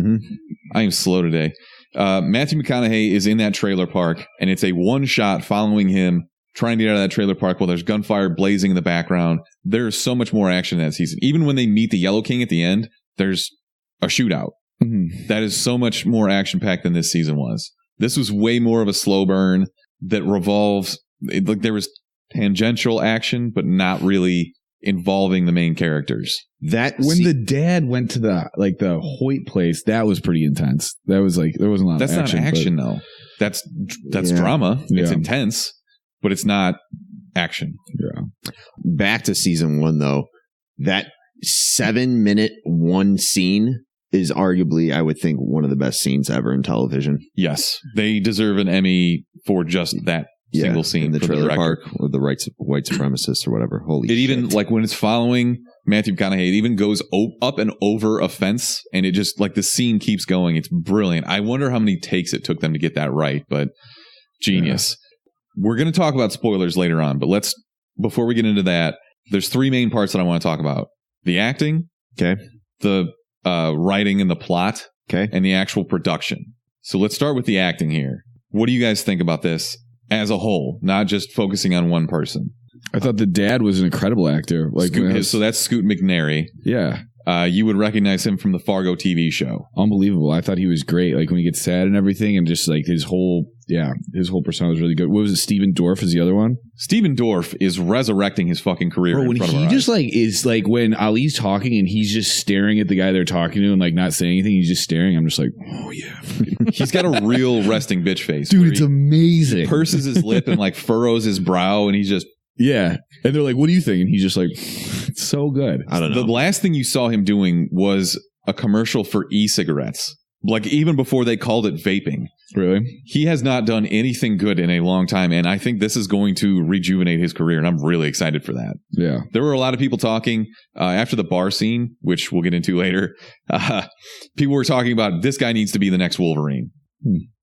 I am slow today. Matthew McConaughey is in that trailer park, and it's a one shot following him trying to get out of that trailer park while there's gunfire blazing in the background. There's so much more action in that season. Even when they meet the Yellow King at the end, there's a shootout. Mm-hmm. That is so much more action packed than this season was. This was way more of a slow burn that revolves. Like there was tangential action, but not really involving the main characters. That when the dad went to the Hoyt place, that was pretty intense. That was like there wasn't a lot of action. That's not action though. That's drama. It's intense, but it's not action. Yeah. Back to season 1 though. That 7-minute one scene is arguably, I would think, one of the best scenes ever in television. Yes. They deserve an Emmy for just that single scene in the trailer park with the white supremacists or whatever. Holy shit. Even like when it's following Matthew McConaughey, it even goes up and over a fence, and it just like the scene keeps going. It's brilliant. I wonder how many takes it took them to get that right, but genius. Yeah. We're going to talk about spoilers later on, but before we get into that, there's 3 main parts that I want to talk about. The acting, okay, the writing and the plot, okay, and the actual production. So let's start with the acting here. What do you guys think about this as a whole, not just focusing on one person? I thought the dad was an incredible actor. So that's Scoot McNairy. Yeah. You would recognize him from the Fargo TV show. Unbelievable. I thought he was great. Like when he gets sad and everything, and just like his whole persona was really good. What was it? Stephen Dorff is the other one? Stephen Dorff is resurrecting his fucking career. Bro, when he just like is like when Ali's talking and he's just staring at the guy they're talking to and like not saying anything, he's just staring. I'm just like, oh yeah. He's got a real resting bitch face. Dude, it's amazing. He purses his lip and like furrows his brow, and he's just yeah. And they're like, what do you think? And he's just like, it's so good. I don't know. The last thing you saw him doing was a commercial for e-cigarettes. Like even before they called it vaping. Really? He has not done anything good in a long time. And I think this is going to rejuvenate his career. And I'm really excited for that. Yeah. There were a lot of people talking after the bar scene, which we'll get into later. People were talking about this guy needs to be the next Wolverine,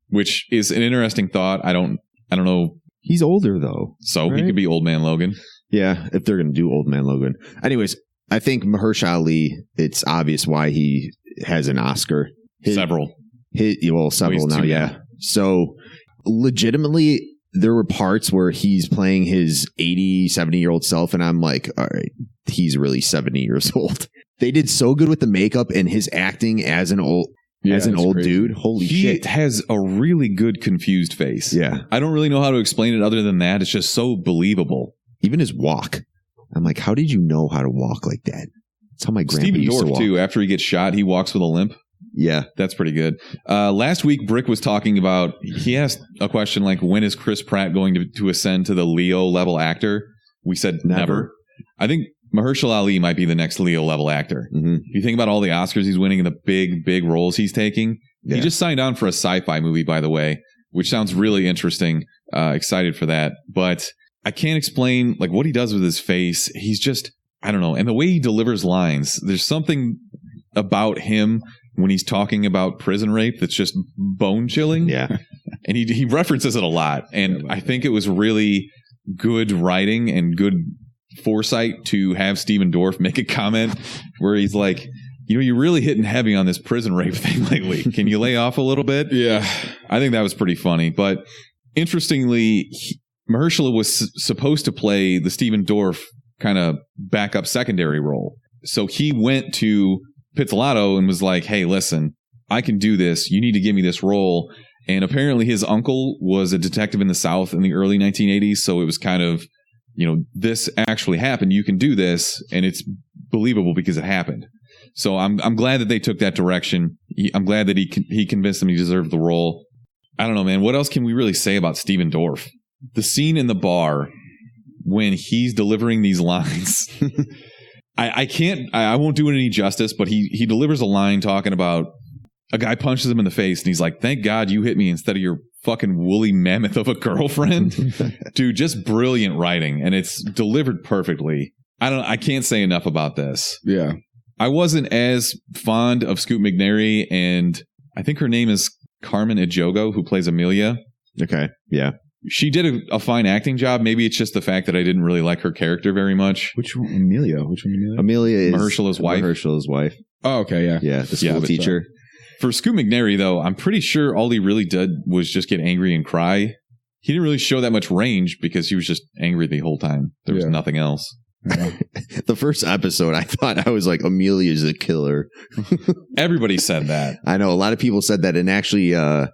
which is an interesting thought. I don't know. He's older though. So right? He could be Old Man Logan. Yeah. If they're going to do Old Man Logan. Anyways, I think Mahershala Ali, it's obvious why he has an Oscar. Several now, yeah. So legitimately, there were parts where he's playing his 80, 70-year-old self, and I'm like, all right, he's really 70 years old. They did so good with the makeup and his acting as an old crazy. Dude. Holy shit. He has a really good confused face. Yeah. I don't really know how to explain it other than that. It's just so believable. Even his walk. I'm like, how did you know how to walk like that? That's how my grandpa used to walk. Stephen Dorff, too, after he gets shot, he walks with a limp. Yeah, that's pretty good. Last week, Brick was talking about, he asked a question like, when is Chris Pratt going to ascend to the Leo level actor? We said never. I think Mahershala Ali might be the next Leo level actor. Mm-hmm. If you think about all the Oscars he's winning and the big roles he's taking, he just signed on for a sci-fi movie, by the way, which sounds really interesting. Excited for that. But I can't explain like what he does with his face. He's just, I don't know. And the way he delivers lines, there's something about him when he's talking about prison rape that's just bone chilling. Yeah. And he references it a lot. And I think it was really good writing and good foresight to have Stephen Dorff make a comment where he's like, you're really hitting heavy on this prison rape thing lately. Can you lay off a little bit? Yeah. I think that was pretty funny. But interestingly, Mahershala was supposed to play the Stephen Dorff kind of backup secondary role. So he went to Pizzolatto and was like, hey, listen, I can do this. You need to give me this role. And apparently his uncle was a detective in the South in the early 1980s. So it was kind of, this actually happened. You can do this. And it's believable because it happened. So I'm glad that they took that direction. I'm glad that he convinced him he deserved the role. I don't know, man. What else can we really say about Stephen Dorff? The scene in the bar when he's delivering these lines. I won't do it any justice, but he delivers a line talking about a guy punches him in the face and he's like, thank God you hit me instead of your fucking woolly mammoth of a girlfriend. Dude, just brilliant writing. And it's delivered perfectly. I can't say enough about this. Yeah. I wasn't as fond of Scoot McNairy, and I think her name is Carmen Ejogo, who plays Amelia. Okay. Yeah. She did a fine acting job. Maybe it's just the fact that I didn't really like her character very much. Which one, Amelia? Amelia is Mahershala's wife. Mahershala's wife. Oh, okay, yeah. Yeah, the school teacher. For Scoot McNairy, though, I'm pretty sure all he really did was just get angry and cry. He didn't really show that much range because he was just angry the whole time. There was nothing else. Yeah. The first episode, I thought I was like, Amelia's a killer. Everybody said that. I know a lot of people said that, and actually, hold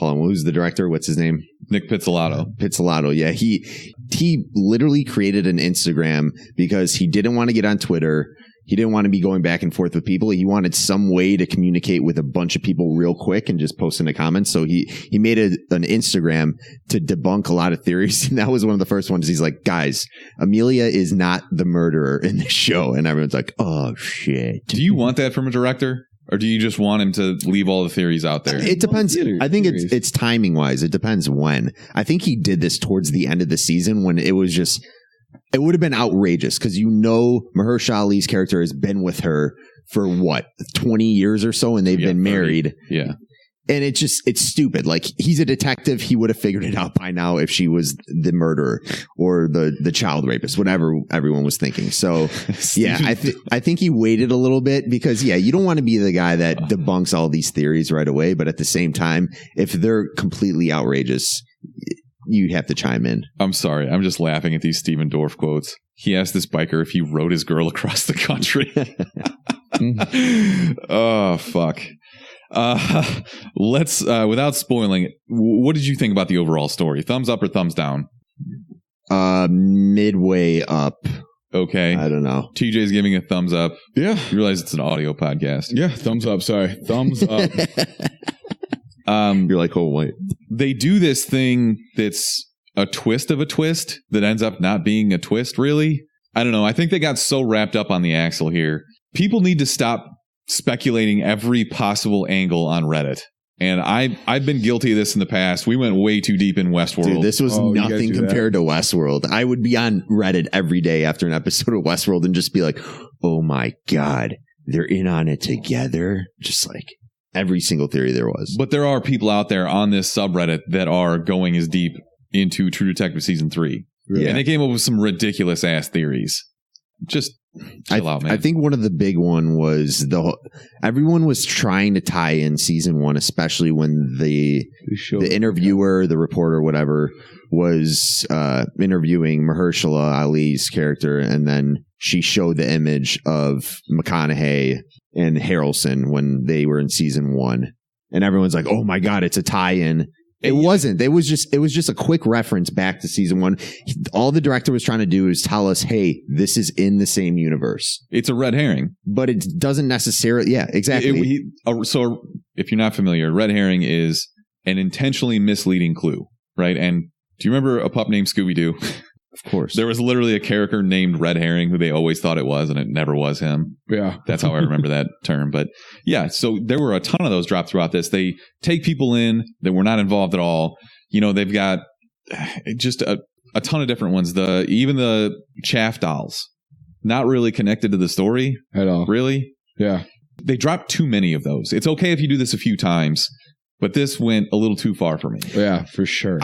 on, who's the director? What's his name? Nick Pizzolatto. Pizzolatto, yeah. He literally created an Instagram because he didn't want to get on Twitter. He didn't want to be going back and forth with people. He wanted some way to communicate with a bunch of people real quick and just post in the comments. So he made an Instagram to debunk a lot of theories. And that was one of the first ones. He's like, guys, Amelia is not the murderer in this show. And everyone's like, oh, shit. Do you want that from a director? Or do you just want him to leave all the theories out there? It depends. I think it's timing wise. It depends when. I think he did this towards the end of the season when it was just... It would have been outrageous because Mahershala Ali's character has been with her for 20 years or so, and they've been married. Yeah. And it's stupid. Like, he's a detective. He would have figured it out by now if she was the murderer or the child rapist, whatever everyone was thinking. So, yeah, I think he waited a little bit because, yeah, you don't want to be the guy that debunks all these theories right away. But at the same time, if they're completely outrageous, you'd have to chime in. I'm sorry. I'm just laughing at these Steven Dorff quotes. He asked this biker if he rode his girl across the country. Oh, fuck. Let's, without spoiling it, what did you think about the overall story? Thumbs up or thumbs down? Midway up. Okay. I don't know. TJ's giving a thumbs up. Yeah. You realize it's an audio podcast. Yeah. Thumbs up. Sorry. Thumbs up. You're like, oh, wait. They do this thing that's a twist of a twist that ends up not being a twist, really. I don't know. I think they got so wrapped up on the axle here. People need to stop speculating every possible angle on Reddit. And I've been guilty of this in the past. We went way too deep in Westworld. Dude, this was nothing compared to Westworld. I would be on Reddit every day after an episode of Westworld and just be like, oh my God, they're in on it together. Just like every single theory there was. But there are people out there on this subreddit that are going as deep into True Detective Season 3. Yeah. And they came up with some ridiculous ass theories. Just chill out, man. I think one of the big one was everyone was trying to tie in Season 1, especially when the interviewer, the reporter, whatever, was interviewing Mahershala Ali's character, and then she showed the image of McConaughey and Harrelson when they were in Season 1, and everyone's like, "Oh my God, it's a tie-in." It wasn't. It was just a quick reference back to Season 1. All the director was trying to do is tell us, "Hey, this is in the same universe." It's a red herring, but it doesn't necessarily. Yeah, exactly. So, if you're not familiar, red herring is an intentionally misleading clue, right? And do you remember a pup named Scooby-Doo? Of course. There was literally a character named Red Herring who they always thought it was, and it never was him. Yeah. That's how I remember that term. But yeah, so there were a ton of those dropped throughout this. They take people in that were not involved at all. You know, they've got just a ton of different ones. Even the chaff dolls, not really connected to the story at all. Really? Yeah. They dropped too many of those. It's okay if you do this a few times, but this went a little too far for me. Yeah, for sure.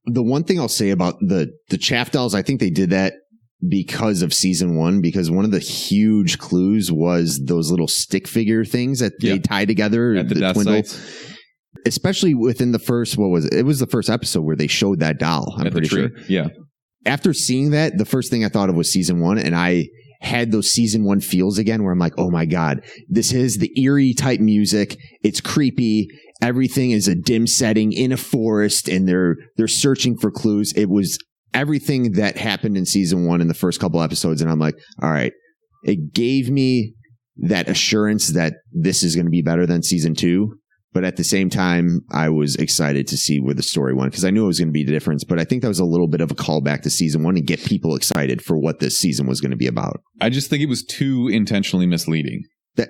The one thing I'll say about the chaff dolls, I think they did that because of Season 1, because one of the huge clues was those little stick figure things that they tie together at the death sites. Especially within the first, it was the first episode where they showed that doll. I'm pretty sure. Yeah. After seeing that, the first thing I thought of was Season 1, and I had those Season 1 feels again where I'm like, oh my God, this is the eerie type music. It's creepy. Everything is a dim setting in a forest, and they're searching for clues. It was everything that happened in Season 1 in the first couple episodes, and I'm like, all right, it gave me that assurance that this is going to be better than Season 2. But at the same time, I was excited to see where the story went because I knew it was going to be the difference. But I think that was a little bit of a callback to Season 1 and get people excited for what this season was going to be about. I just think it was too intentionally misleading.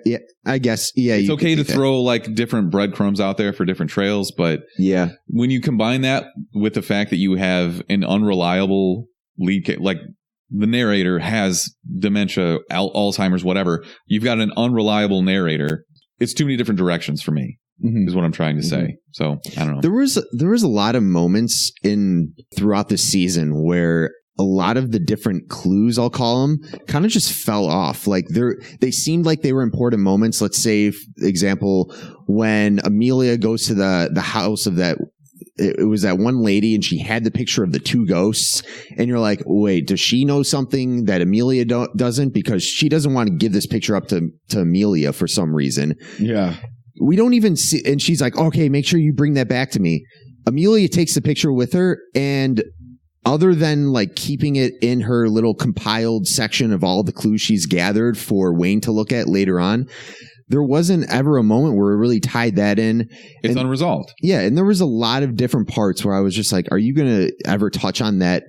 Yeah, I guess. Yeah, it's okay to throw like different breadcrumbs out there for different trails, but yeah, when you combine that with the fact that you have an unreliable lead, like the narrator has dementia, Alzheimer's, whatever, you've got an unreliable narrator. It's too many different directions for me. Is what I'm trying to say. So I don't know. There was a lot of moments throughout the season where a lot of the different clues, I'll call them, kind of just fell off. Like they seemed like they were important moments. Let's say, for example, when Amelia goes to the house of that, it was that one lady and she had the picture of the two ghosts, and you're like, wait, does she know something that Amelia doesn't? Because she doesn't want to give this picture up to Amelia for some reason. Yeah. We don't even see, and she's like, okay, make sure you bring that back to me. Amelia takes the picture with her, and other than like keeping it in her little compiled section of all the clues she's gathered for Wayne to look at later on, there wasn't ever a moment where it really tied that in. It's unresolved. Yeah. And there was a lot of different parts where I was just like, are you going to ever touch on that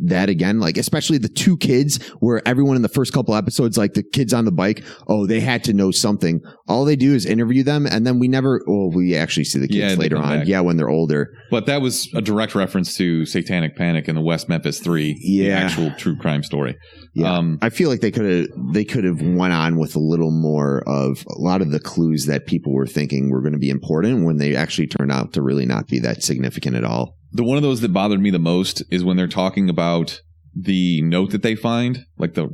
again? Like, especially the two kids, where everyone in the first couple episodes, like the kids on the bike, oh, they had to know something. All they do is interview them, and then we actually see the kids later on. Back. Yeah, when they're older. But that was a direct reference to Satanic Panic in the West Memphis 3, the actual true crime story. Yeah. I feel like they could have went on with a little more of a lot of the clues that people were thinking were going to be important when they actually turned out to really not be that significant at all. The one of those that bothered me the most is when they're talking about the note that they find, like the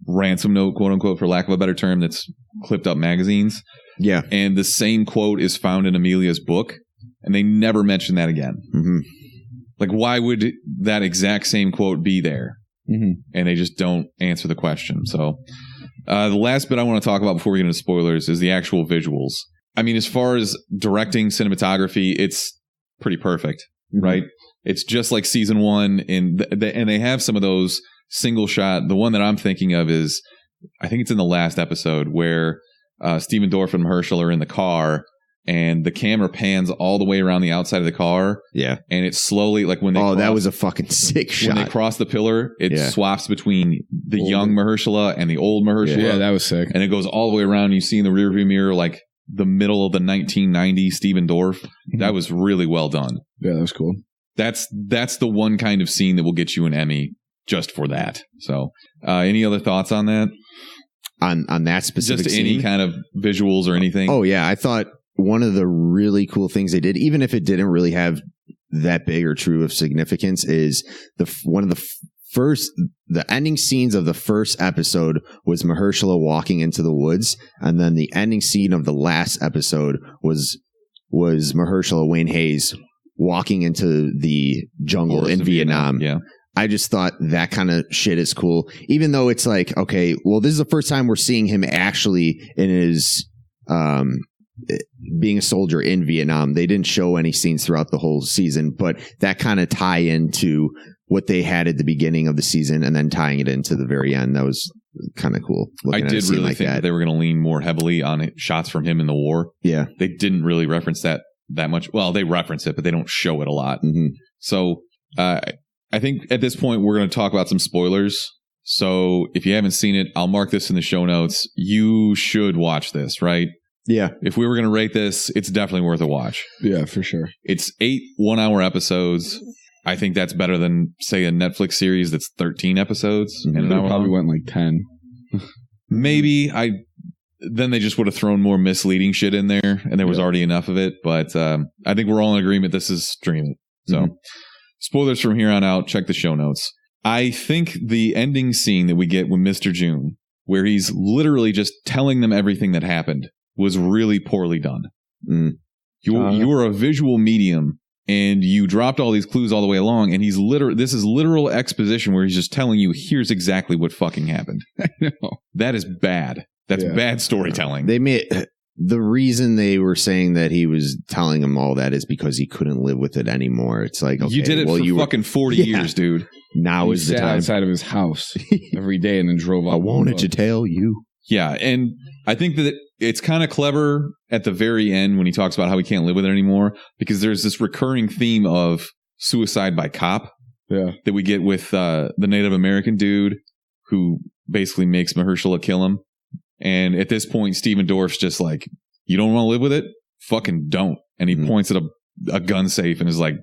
ransom note, quote unquote, for lack of a better term, that's clipped up magazines. Yeah. And the same quote is found in Amelia's book, and they never mention that again. Mm-hmm. Like, why would that exact same quote be there? Mm-hmm. And they just don't answer the question. So the last bit I want to talk about before we get into spoilers is the actual visuals. I mean, as far as directing, cinematography, it's pretty perfect. Right, it's just like season 1, and they have some of those single shot. The one that I'm thinking of is, I think it's in the last episode where Stephen Dorff and Mahershala are in the car, and the camera pans all the way around the outside of the car. Yeah, and it's slowly, like when they that was a fucking sick shot. When they cross the pillar, it swaps between the young Mahershala and the old Mahershala. Yeah, that was sick. And it goes all the way around. And you see in the rearview mirror like the middle of the 1990 Stephen Dorff. Mm-hmm. That was really well done. Yeah, that was cool. That's the one kind of scene that will get you an Emmy just for that. So, any other thoughts on that? On that specific just scene? Any kind of visuals or anything? Oh yeah, I thought one of the really cool things they did, even if it didn't really have that big or true of significance, is the ending scenes of the first episode was Mahershala walking into the woods, and then the ending scene of the last episode was Mahershala, Wayne Hayes, walking into the jungle in Vietnam. Yeah. I just thought that kind of shit is cool, even though it's like, okay, well, this is the first time we're seeing him actually in his being a soldier in Vietnam. They didn't show any scenes throughout the whole season, but that kind of tie into what they had at the beginning of the season and then tying it into the very end. That was kind of cool. I did really think that they were going to lean more heavily on shots from him in the war. Yeah. They didn't really reference that much. Well, they reference it, but they don't show it a lot. Mm-hmm. So I think at this point we're going to talk about some spoilers. So if you haven't seen it, I'll mark this in the show notes. You should watch this, right? Yeah. If we were going to rate this, it's definitely worth a watch. Yeah, for sure. It's 8 1-hour episodes. I think that's better than, say, a Netflix series that's 13 episods. Mm-hmm. And it probably went like 10. Maybe. Then they just would have thrown more misleading shit in there, and there was already enough of it. But I think we're all in agreement this is streaming. So spoilers from here on out. Check the show notes. I think the ending scene that we get with Mr. June, where he's literally just telling them everything that happened, was really poorly done. You were a visual medium, and you dropped all these clues all the way along, and this is literal exposition where he's just telling you, here's exactly what fucking happened. I know. That is bad. That's bad storytelling. They made the reason they were saying that he was telling him all that is because he couldn't live with it anymore. It's like, okay, you did it for fucking 40 years, dude. Now is the time. Outside of his house every day and then drove up. I wanted to tell you. Yeah, and I think that it's kind of clever at the very end when he talks about how he can't live with it anymore, because there's this recurring theme of suicide by cop that we get with the Native American dude who basically makes Mahershala kill him. And at this point, Stephen Dorff's just like, you don't want to live with it? Fucking don't. And he points at a gun safe and is like,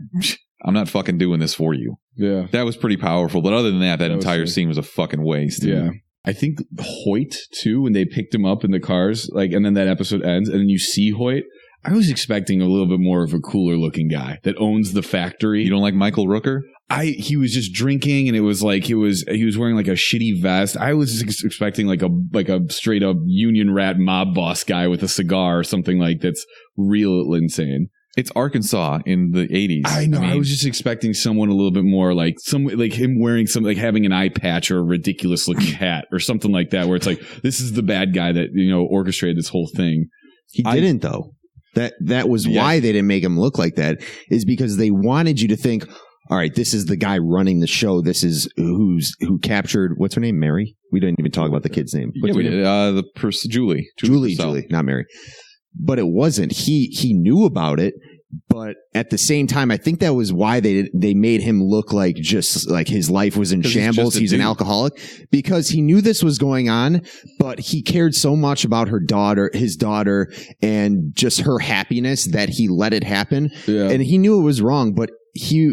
I'm not fucking doing this for you. Yeah. That was pretty powerful. But other than that entire scene was a fucking waste. Dude. Yeah. I think Hoyt, too, when they picked him up in the cars, like, and then that episode ends, and then you see Hoyt, I was expecting a little bit more of a cooler looking guy that owns the factory. You don't like Michael Rooker? he was just drinking, and it was like he was wearing like a shitty vest. I was expecting like a straight up union rat mob boss guy with a cigar or something like that's real insane. It's Arkansas in the 80s. I know. I was just expecting someone a little bit more like him wearing some, like having an eye patch or a ridiculous looking hat or something like that, where it's like, this is the bad guy that, orchestrated this whole thing. He didn't though. That was why they didn't make him look like that, is because they wanted you to think, all right, this is the guy running the show. This is who captured, what's her name? Mary? We didn't even talk about the kid's name. Yeah, we did. Julie, not Mary. But it wasn't. He knew about it, but at the same time, I think that was why they made him look like just like his life was in shambles. He's an alcoholic, because he knew this was going on, but he cared so much about his daughter, and just her happiness that he let it happen. Yeah. And he knew it was wrong, but he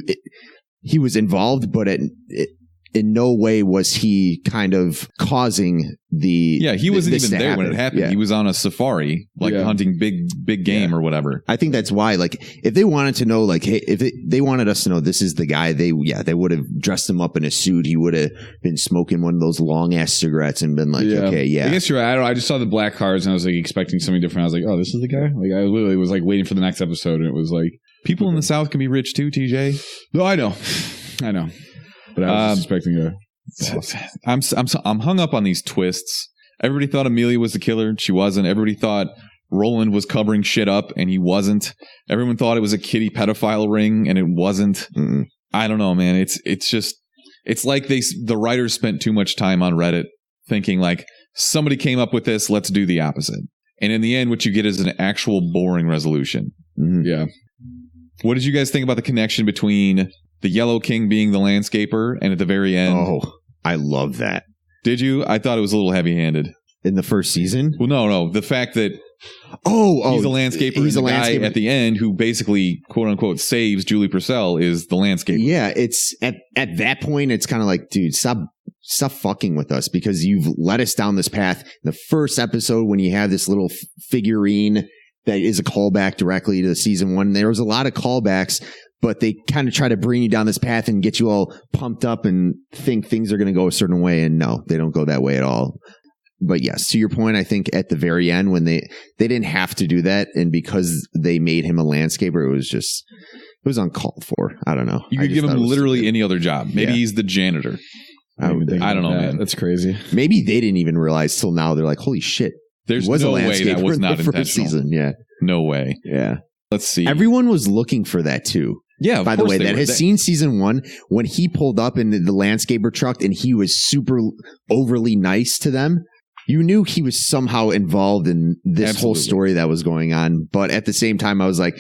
was involved, but in no way was he kind of causing the... Yeah, he wasn't even there when it happened. Yeah. He was on a safari, hunting big game or whatever. I think that's why, like, if they wanted to know, like, hey, they wanted us to know this is the guy, they would have dressed him up in a suit. He would have been smoking one of those long-ass cigarettes and been like, okay, yeah. I guess you're right. I just saw the black cars and I was, like, expecting something different. I was like, oh, this is the guy? Like, I literally was, like, waiting for the next episode, and it was like... People in the South can be rich, too, TJ. No, I know. But I was expecting I'm hung up on these twists. Everybody thought Amelia was the killer. She wasn't. Everybody thought Roland was covering shit up, and he wasn't. Everyone thought it was a kiddie pedophile ring, and it wasn't. Mm-mm. I don't know, man. It's like the writers spent too much time on Reddit thinking like, somebody came up with this, let's do the opposite. And in the end, what you get is an actual boring resolution. Mm-hmm. Yeah. What did you guys think about the connection between the Yellow King being the landscaper, and at the very end? Oh, I love that. Did you? I thought it was a little heavy-handed. In the first season? Well, no. The fact that he's a landscaper, he's a guy at the end who basically, quote-unquote, saves Julie Purcell is the landscaper. Yeah, it's at that point, it's kind of like, dude, stop fucking with us, because you've led us down this path. The first episode, when you have this little figurine that is a callback directly to season 1, there was a lot of callbacks, but they kind of try to bring you down this path and get you all pumped up and think things are going to go a certain way. And no, they don't go that way at all. But yes, to your point, I think at the very end, when they didn't have to do that, and because they made him a landscaper, it was uncalled for. I don't know. You could give him literally any other job. Maybe he's the janitor. I don't know, man. That's crazy. Maybe they didn't even realize till now. They're like, holy shit. There's no way that was not intentional. Season. Yeah. No way. Yeah. Let's see. Everyone was looking for that too. Yeah, by the way, that has seen season 1, when he pulled up in the landscaper truck and he was super overly nice to them. You knew he was somehow involved in this whole story that was going on. But at the same time, I was like,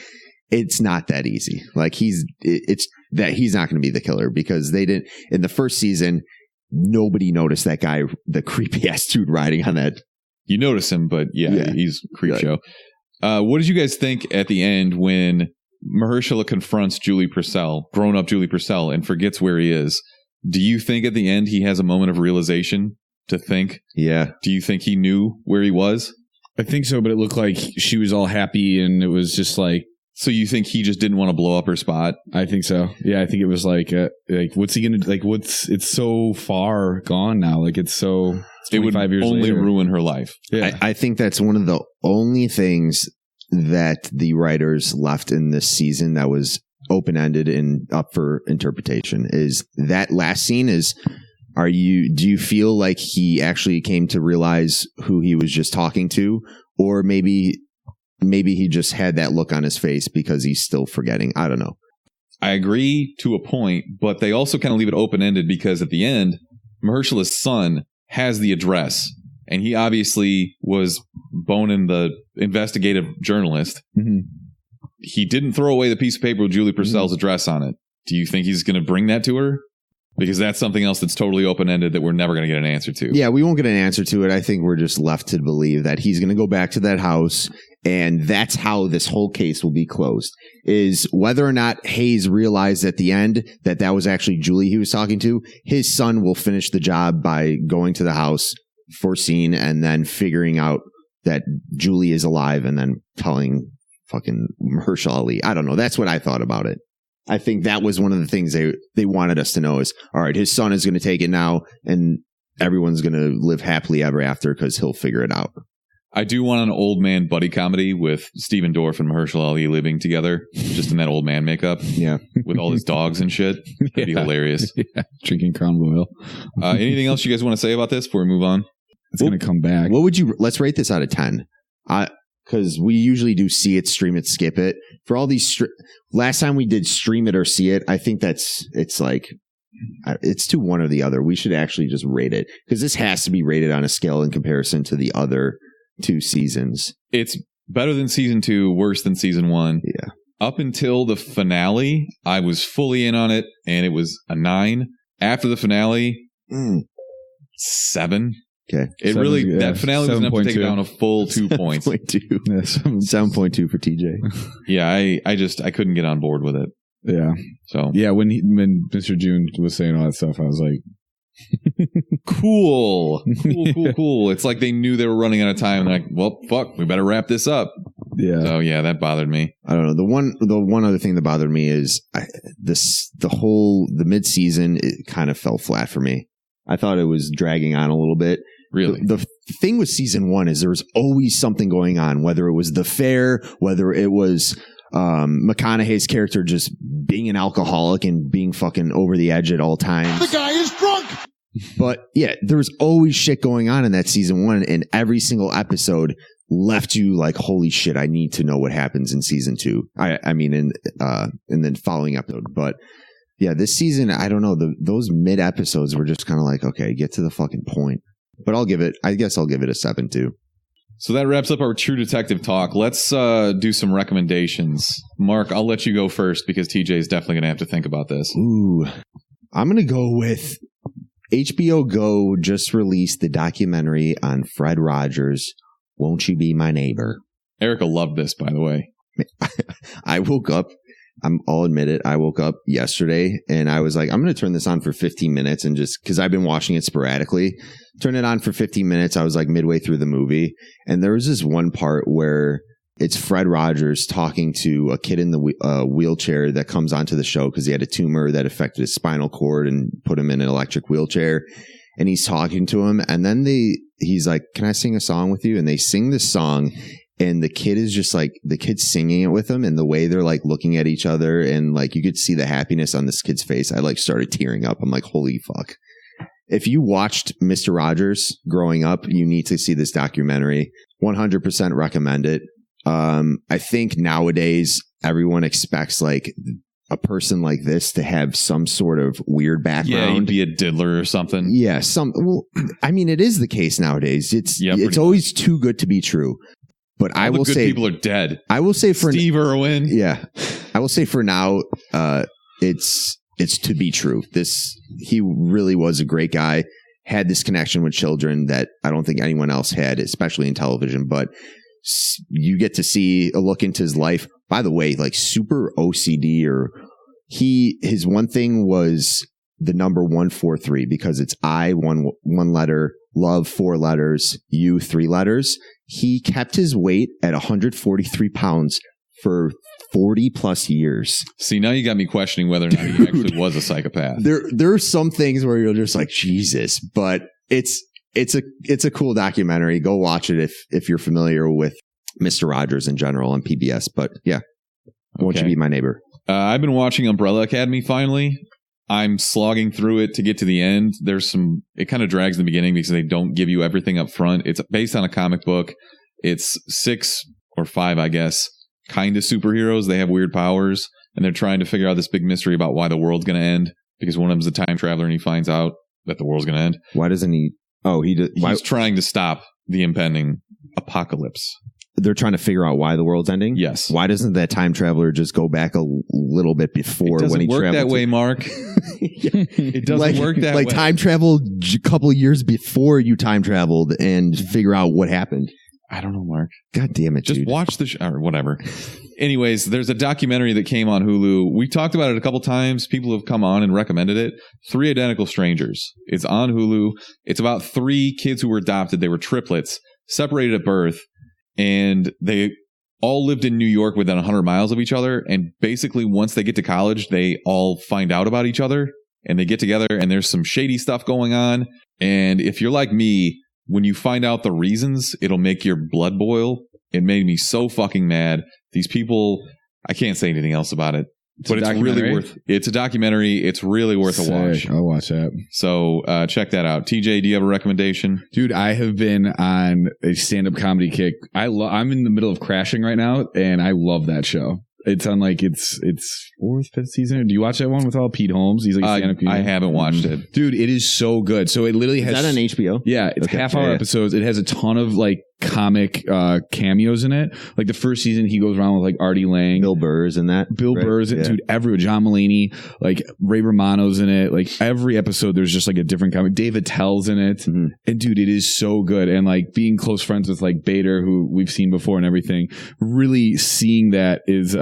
it's not that easy. Like he's not going to be the killer, because they didn't in the first season. Nobody noticed that guy, the creepy ass dude riding on that. You notice him, but he's creep show. What did you guys think at the end when Mahershala confronts Julie Purcell, grown up Julie Purcell, and forgets where he is? Do you think at the end he has a moment of realization to think? Yeah. Do you think he knew where he was? I think so, but it looked like she was all happy, and it was just like. So you think he just didn't want to blow up her spot? I think so. Yeah, I think it was like what's he gonna like? It's so far gone now. Like it's 25 years only later. Ruin her life. Yeah, I think that's one of the only things that the writers left in this season that was open-ended and up for interpretation. Is that last scene? Do you feel like he actually came to realize who he was just talking to, or maybe he just had that look on his face because he's still forgetting? I don't know. I agree to a point, but they also kind of leave it open-ended, because at the end, Mahershala's son has the address, and he obviously was boning the investigative journalist. Mm-hmm. He didn't throw away the piece of paper with Julie Purcell's address on it. Do you think he's going to bring that to her? Because that's something else that's totally open-ended that we're never going to get an answer to. Yeah, we won't get an answer to it. I think we're just left to believe that he's going to go back to that house, and that's how this whole case will be closed. Is whether or not Hayes realized at the end that was actually Julie he was talking to. His son will finish the job by going to the house, foreseen, and then figuring out that Julie is alive, and then telling fucking Mahershala Ali. I don't know. That's what I thought about it. I think that was one of the things they wanted us to know is, all right, his son is going to take it now, and everyone's going to live happily ever after because he'll figure it out. I do want an old man buddy comedy with Stephen Dorff and Mahershala Ali living together, just in that old man makeup. Yeah. With all his dogs and shit. That'd be hilarious. Yeah. Drinking Crown Royal. Anything else you guys want to say about this before we move on? It's going to come back. What would you, let's rate this out of 10. Because we usually do see it, stream it, skip it. For all these, last time we did stream it or see it, I think it's like, it's to one or the other. We should actually just rate it. Because this has to be rated on a scale in comparison to the other 2 seasons. It's better than season 2, worse than season 1. Yeah. Up until the finale, I was fully in on it, and it was a 9. After the finale, 7. Okay. That finale was enough to take it down a full 2 points. 7.2 for TJ. Yeah, I couldn't get on board with it. Yeah. So yeah, when Mr. June was saying all that stuff, I was like, cool. It's like they knew they were running out of time. They're like, well, fuck, we better wrap this up. Yeah. So yeah, that bothered me. I don't know. The one other thing that bothered me is the mid-season, it kind of fell flat for me. I thought it was dragging on a little bit. Really? The thing with season 1 is there was always something going on, whether it was the fair, whether it was McConaughey's character just being an alcoholic and being fucking over the edge at all times. The guy is drunk. But yeah, there's always shit going on in that season 1, and every single episode left you like, holy shit, I need to know what happens in season 2. I mean, in the following episode. But yeah, this season, I don't know, those mid episodes were just kind of like, okay, get to the fucking point. But I guess I'll give it a 7 too. So that wraps up our True Detective talk. Let's do some recommendations. Mark, I'll let you go first because TJ is definitely going to have to think about this. Ooh, I'm going to go with HBO Go just released the documentary on Fred Rogers, Won't You Be My Neighbor? Erica loved this, by the way. I woke up, I'll admit it, I woke up yesterday and I was like, I'm going to turn this on for 15 minutes and just, because I've been watching it sporadically, turn it on for 15 minutes. I was like midway through the movie. And there was this one part where it's Fred Rogers talking to a kid in the wheelchair that comes onto the show because he had a tumor that affected his spinal cord and put him in an electric wheelchair. And he's talking to him. And then he's like, can I sing a song with you? And they sing this song. And the kid is just like, the kid's singing it with him, and the way they're like looking at each other, and like you could see the happiness on this kid's face. I like started tearing up. I'm like, holy fuck. If you watched Mr. Rogers growing up, you need to see this documentary. 100% recommend it. I think nowadays everyone expects like a person like this to have some sort of weird background. Yeah, he'd be a diddler or something. Yeah, well, I mean, it is the case nowadays. It's always too good to be true. But I will say people are dead. I will say for Steve Irwin. Yeah. I will say for now, it's to be true. He really was a great guy, had this connection with children that I don't think anyone else had, especially in television. But you get to see a look into his life. By the way, like super OCD, or his one thing was the number 143 because it's I, one letter, love 4 letters, U 3 letters. He kept his weight at 143 pounds for 40 plus years. See, now you got me questioning whether or not he actually was a psychopath. There are some things where you're just like, Jesus, but it's a cool documentary. Go watch it if you're familiar with Mr. Rogers in general on PBS. But yeah, Won't You Be My Neighbor? I've been watching Umbrella Academy finally. I'm slogging through it to get to the end. It kind of drags in the beginning because they don't give you everything up front. It's based on a comic book. It's 6 or 5, I guess, kind of superheroes. They have weird powers, and they're trying to figure out this big mystery about why the world's going to end, because one of them's a time traveler and he finds out that the world's going to end. Why doesn't he? Oh, he's trying to stop the impending apocalypse. They're trying to figure out why the world's ending? Yes. Why doesn't that time traveler just go back a little bit before when he traveled? It doesn't work that way, Mark. It doesn't work that way. Like time travel a couple of years before you time traveled and figure out what happened. I don't know, Mark. God damn it, Just dude. watch the show or whatever. Anyways, there's a documentary that came on Hulu. We talked about it a couple times. People have come on and recommended it. 3 Identical Strangers. It's on Hulu. It's about 3 kids who were adopted. They were triplets, separated at birth. And they all lived in New York within 100 miles of each other. And basically, once they get to college, they all find out about each other and they get together and there's some shady stuff going on. And if you're like me, when you find out the reasons, it'll make your blood boil. It made me so fucking mad. These people, I can't say anything else about it. But it's really it's a documentary. It's really worth a watch. I'll watch that. So check that out. TJ, do you have a recommendation? Dude, I have been on a stand-up comedy kick. I'm in the middle of Crashing right now, and I love that show. It's on like it's 4th, 5th season. Do you watch that one with all Pete Holmes? He's like stand-up comedian. I haven't watched it. Dude, it is so good. So it literally has... Is that on HBO? Yeah, it's half-hour episodes. It has a ton of like comic cameos in it. Like the first season, he goes around with like Artie Lang. Bill Burr's in that. Bill Burr's in it. Dude, everyone. John Mulaney, like Ray Romano's in it. Like every episode, there's just like a different comic. David Tell's in it. Mm-hmm. And dude, it is so good. And like being close friends with like Bader, who we've seen before and everything, really seeing that is...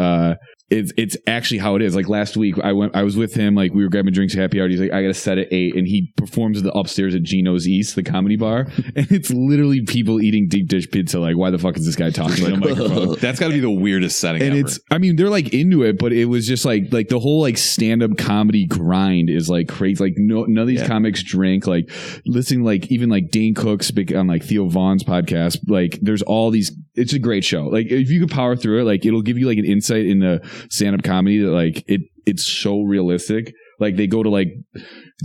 It's actually how it is. Like last week, I was with him. Like we were grabbing drinks at happy hour. He's like, I got to set at 8, and he performs the upstairs at Gino's East, the comedy bar, and it's literally people eating deep dish pizza. Like, why the fuck is this guy talking on a microphone? That's got to be the weirdest setting. And ever. I mean, they're like into it, but it was just like the whole like stand up comedy grind is like crazy. Like none of these comics drink. Like listening, like even like Dane Cook's on like Theo Vaughn's podcast. Like there's all these. It's a great show. Like if you could power through it, like it'll give you like an insight into stand-up comedy that like it's so realistic. Like they go to like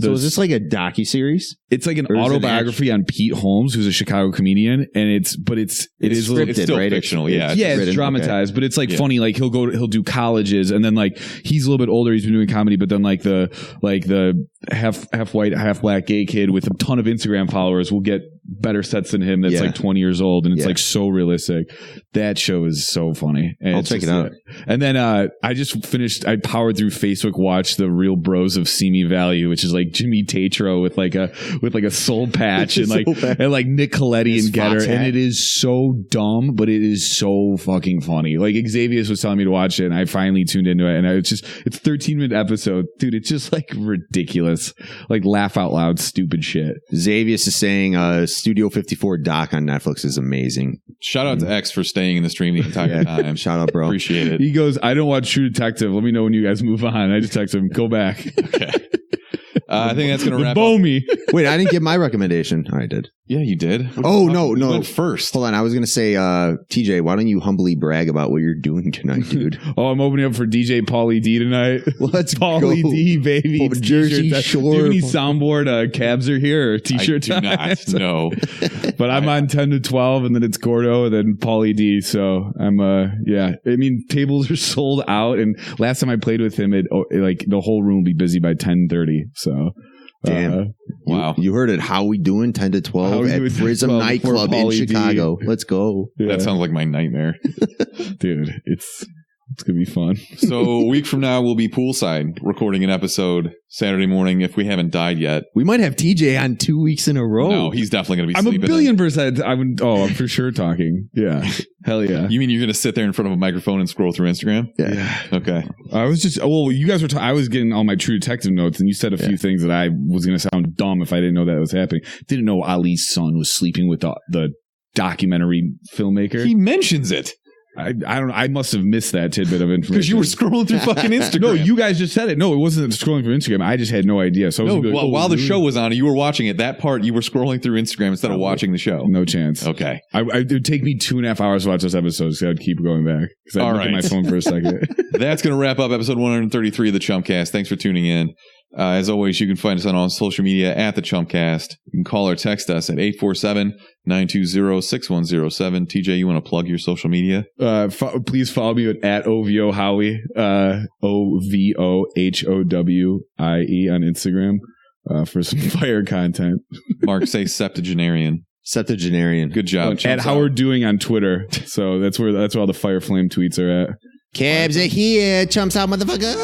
so is this like a docuseries? It's like an autobiography on Pete Holmes, who's a Chicago comedian, and it is scripted, it's still right? fictional, it's dramatized, but it's like funny. Like he'll do colleges, and then like he's a little bit older. He's been doing comedy, but then like the half white, half black gay kid with a ton of Instagram followers will get better sets than him. That's like 20 years old, and it's like so realistic. That show is so funny. And I'll check it out. And then I just finished. I powered through Facebook Watch the Real Bros of Simi Valley, which is like Jimmy Tatro with like a soul patch and like Nick Coletti and Getter, and it is so dumb, but it is so fucking funny. Like Xavier was telling me to watch it, and I finally tuned into it, and it's 13-minute episode, dude. It's just like ridiculous, like laugh out loud, stupid shit. Xavier is saying Studio 54 doc on Netflix is amazing. Shout out to X for staying in the stream the entire time. Shout out, bro. Appreciate it. He goes, I don't watch True Detective. Let me know when you guys move on. I just text him, go back. Okay. I think that's going to wrap up. Me. Wait, I didn't give my recommendation. I did. Yeah, you did. Oh, no. You went first. Hold on. I was going to say, TJ, why don't you humbly brag about what you're doing tonight, dude? I'm opening up for DJ Pauly D tonight. Let's Pauly D, baby. Jersey Shore. Do you have any soundboard cabs are here or t-shirt I do not, no. But I'm on 10 to 12, and then it's Gordo, and then Pauly D. So I'm, I mean, tables are sold out, and last time I played with him, like the whole room will be busy by 10:30. So. Damn. Wow. You heard it. How we doing 10 to 12 at Prism Nightclub in Chicago. Let's go. Yeah. That sounds like my nightmare. Dude, it's going to be fun. So a week from now, we'll be poolside recording an episode Saturday morning if we haven't died yet. We might have TJ on 2 weeks in a row. No, he's definitely going to be I'm sleeping. I'm 1,000,000,000%. I'm for sure talking. Yeah. Hell yeah. You mean you're going to sit there in front of a microphone and scroll through Instagram? Yeah. Okay. I was just, you guys were, I was getting all my True Detective notes, and you said a few things that I was going to sound dumb if I didn't know that was happening. Didn't know Ali's son was sleeping with the documentary filmmaker. He mentions it. I don't know. I must have missed that tidbit of information. Because you were scrolling through fucking Instagram. No, you guys just said it. No, it wasn't scrolling through Instagram. I just had no idea. So I was while the show was on, you were watching it. That part, you were scrolling through Instagram instead of watching the show. No chance. Okay. It would take me 2.5 hours to watch those episodes, so I'd keep going back. Because I'd look at my phone for a second. That's going to wrap up episode 133 of the Chumpcast. Thanks for tuning in. As always, you can find us on all social media at the Chumpcast. You can call or text us at 847-920-6107. TJ, you want to plug your social media? Please follow me at OVO Howie, OVOHOWIE on Instagram for some fire content. Mark, say septuagenarian. Septuagenarian. Good job. At Howard Doing on Twitter. So that's where all the fire flame tweets are at. Cabs are here. Chumps out, motherfucker.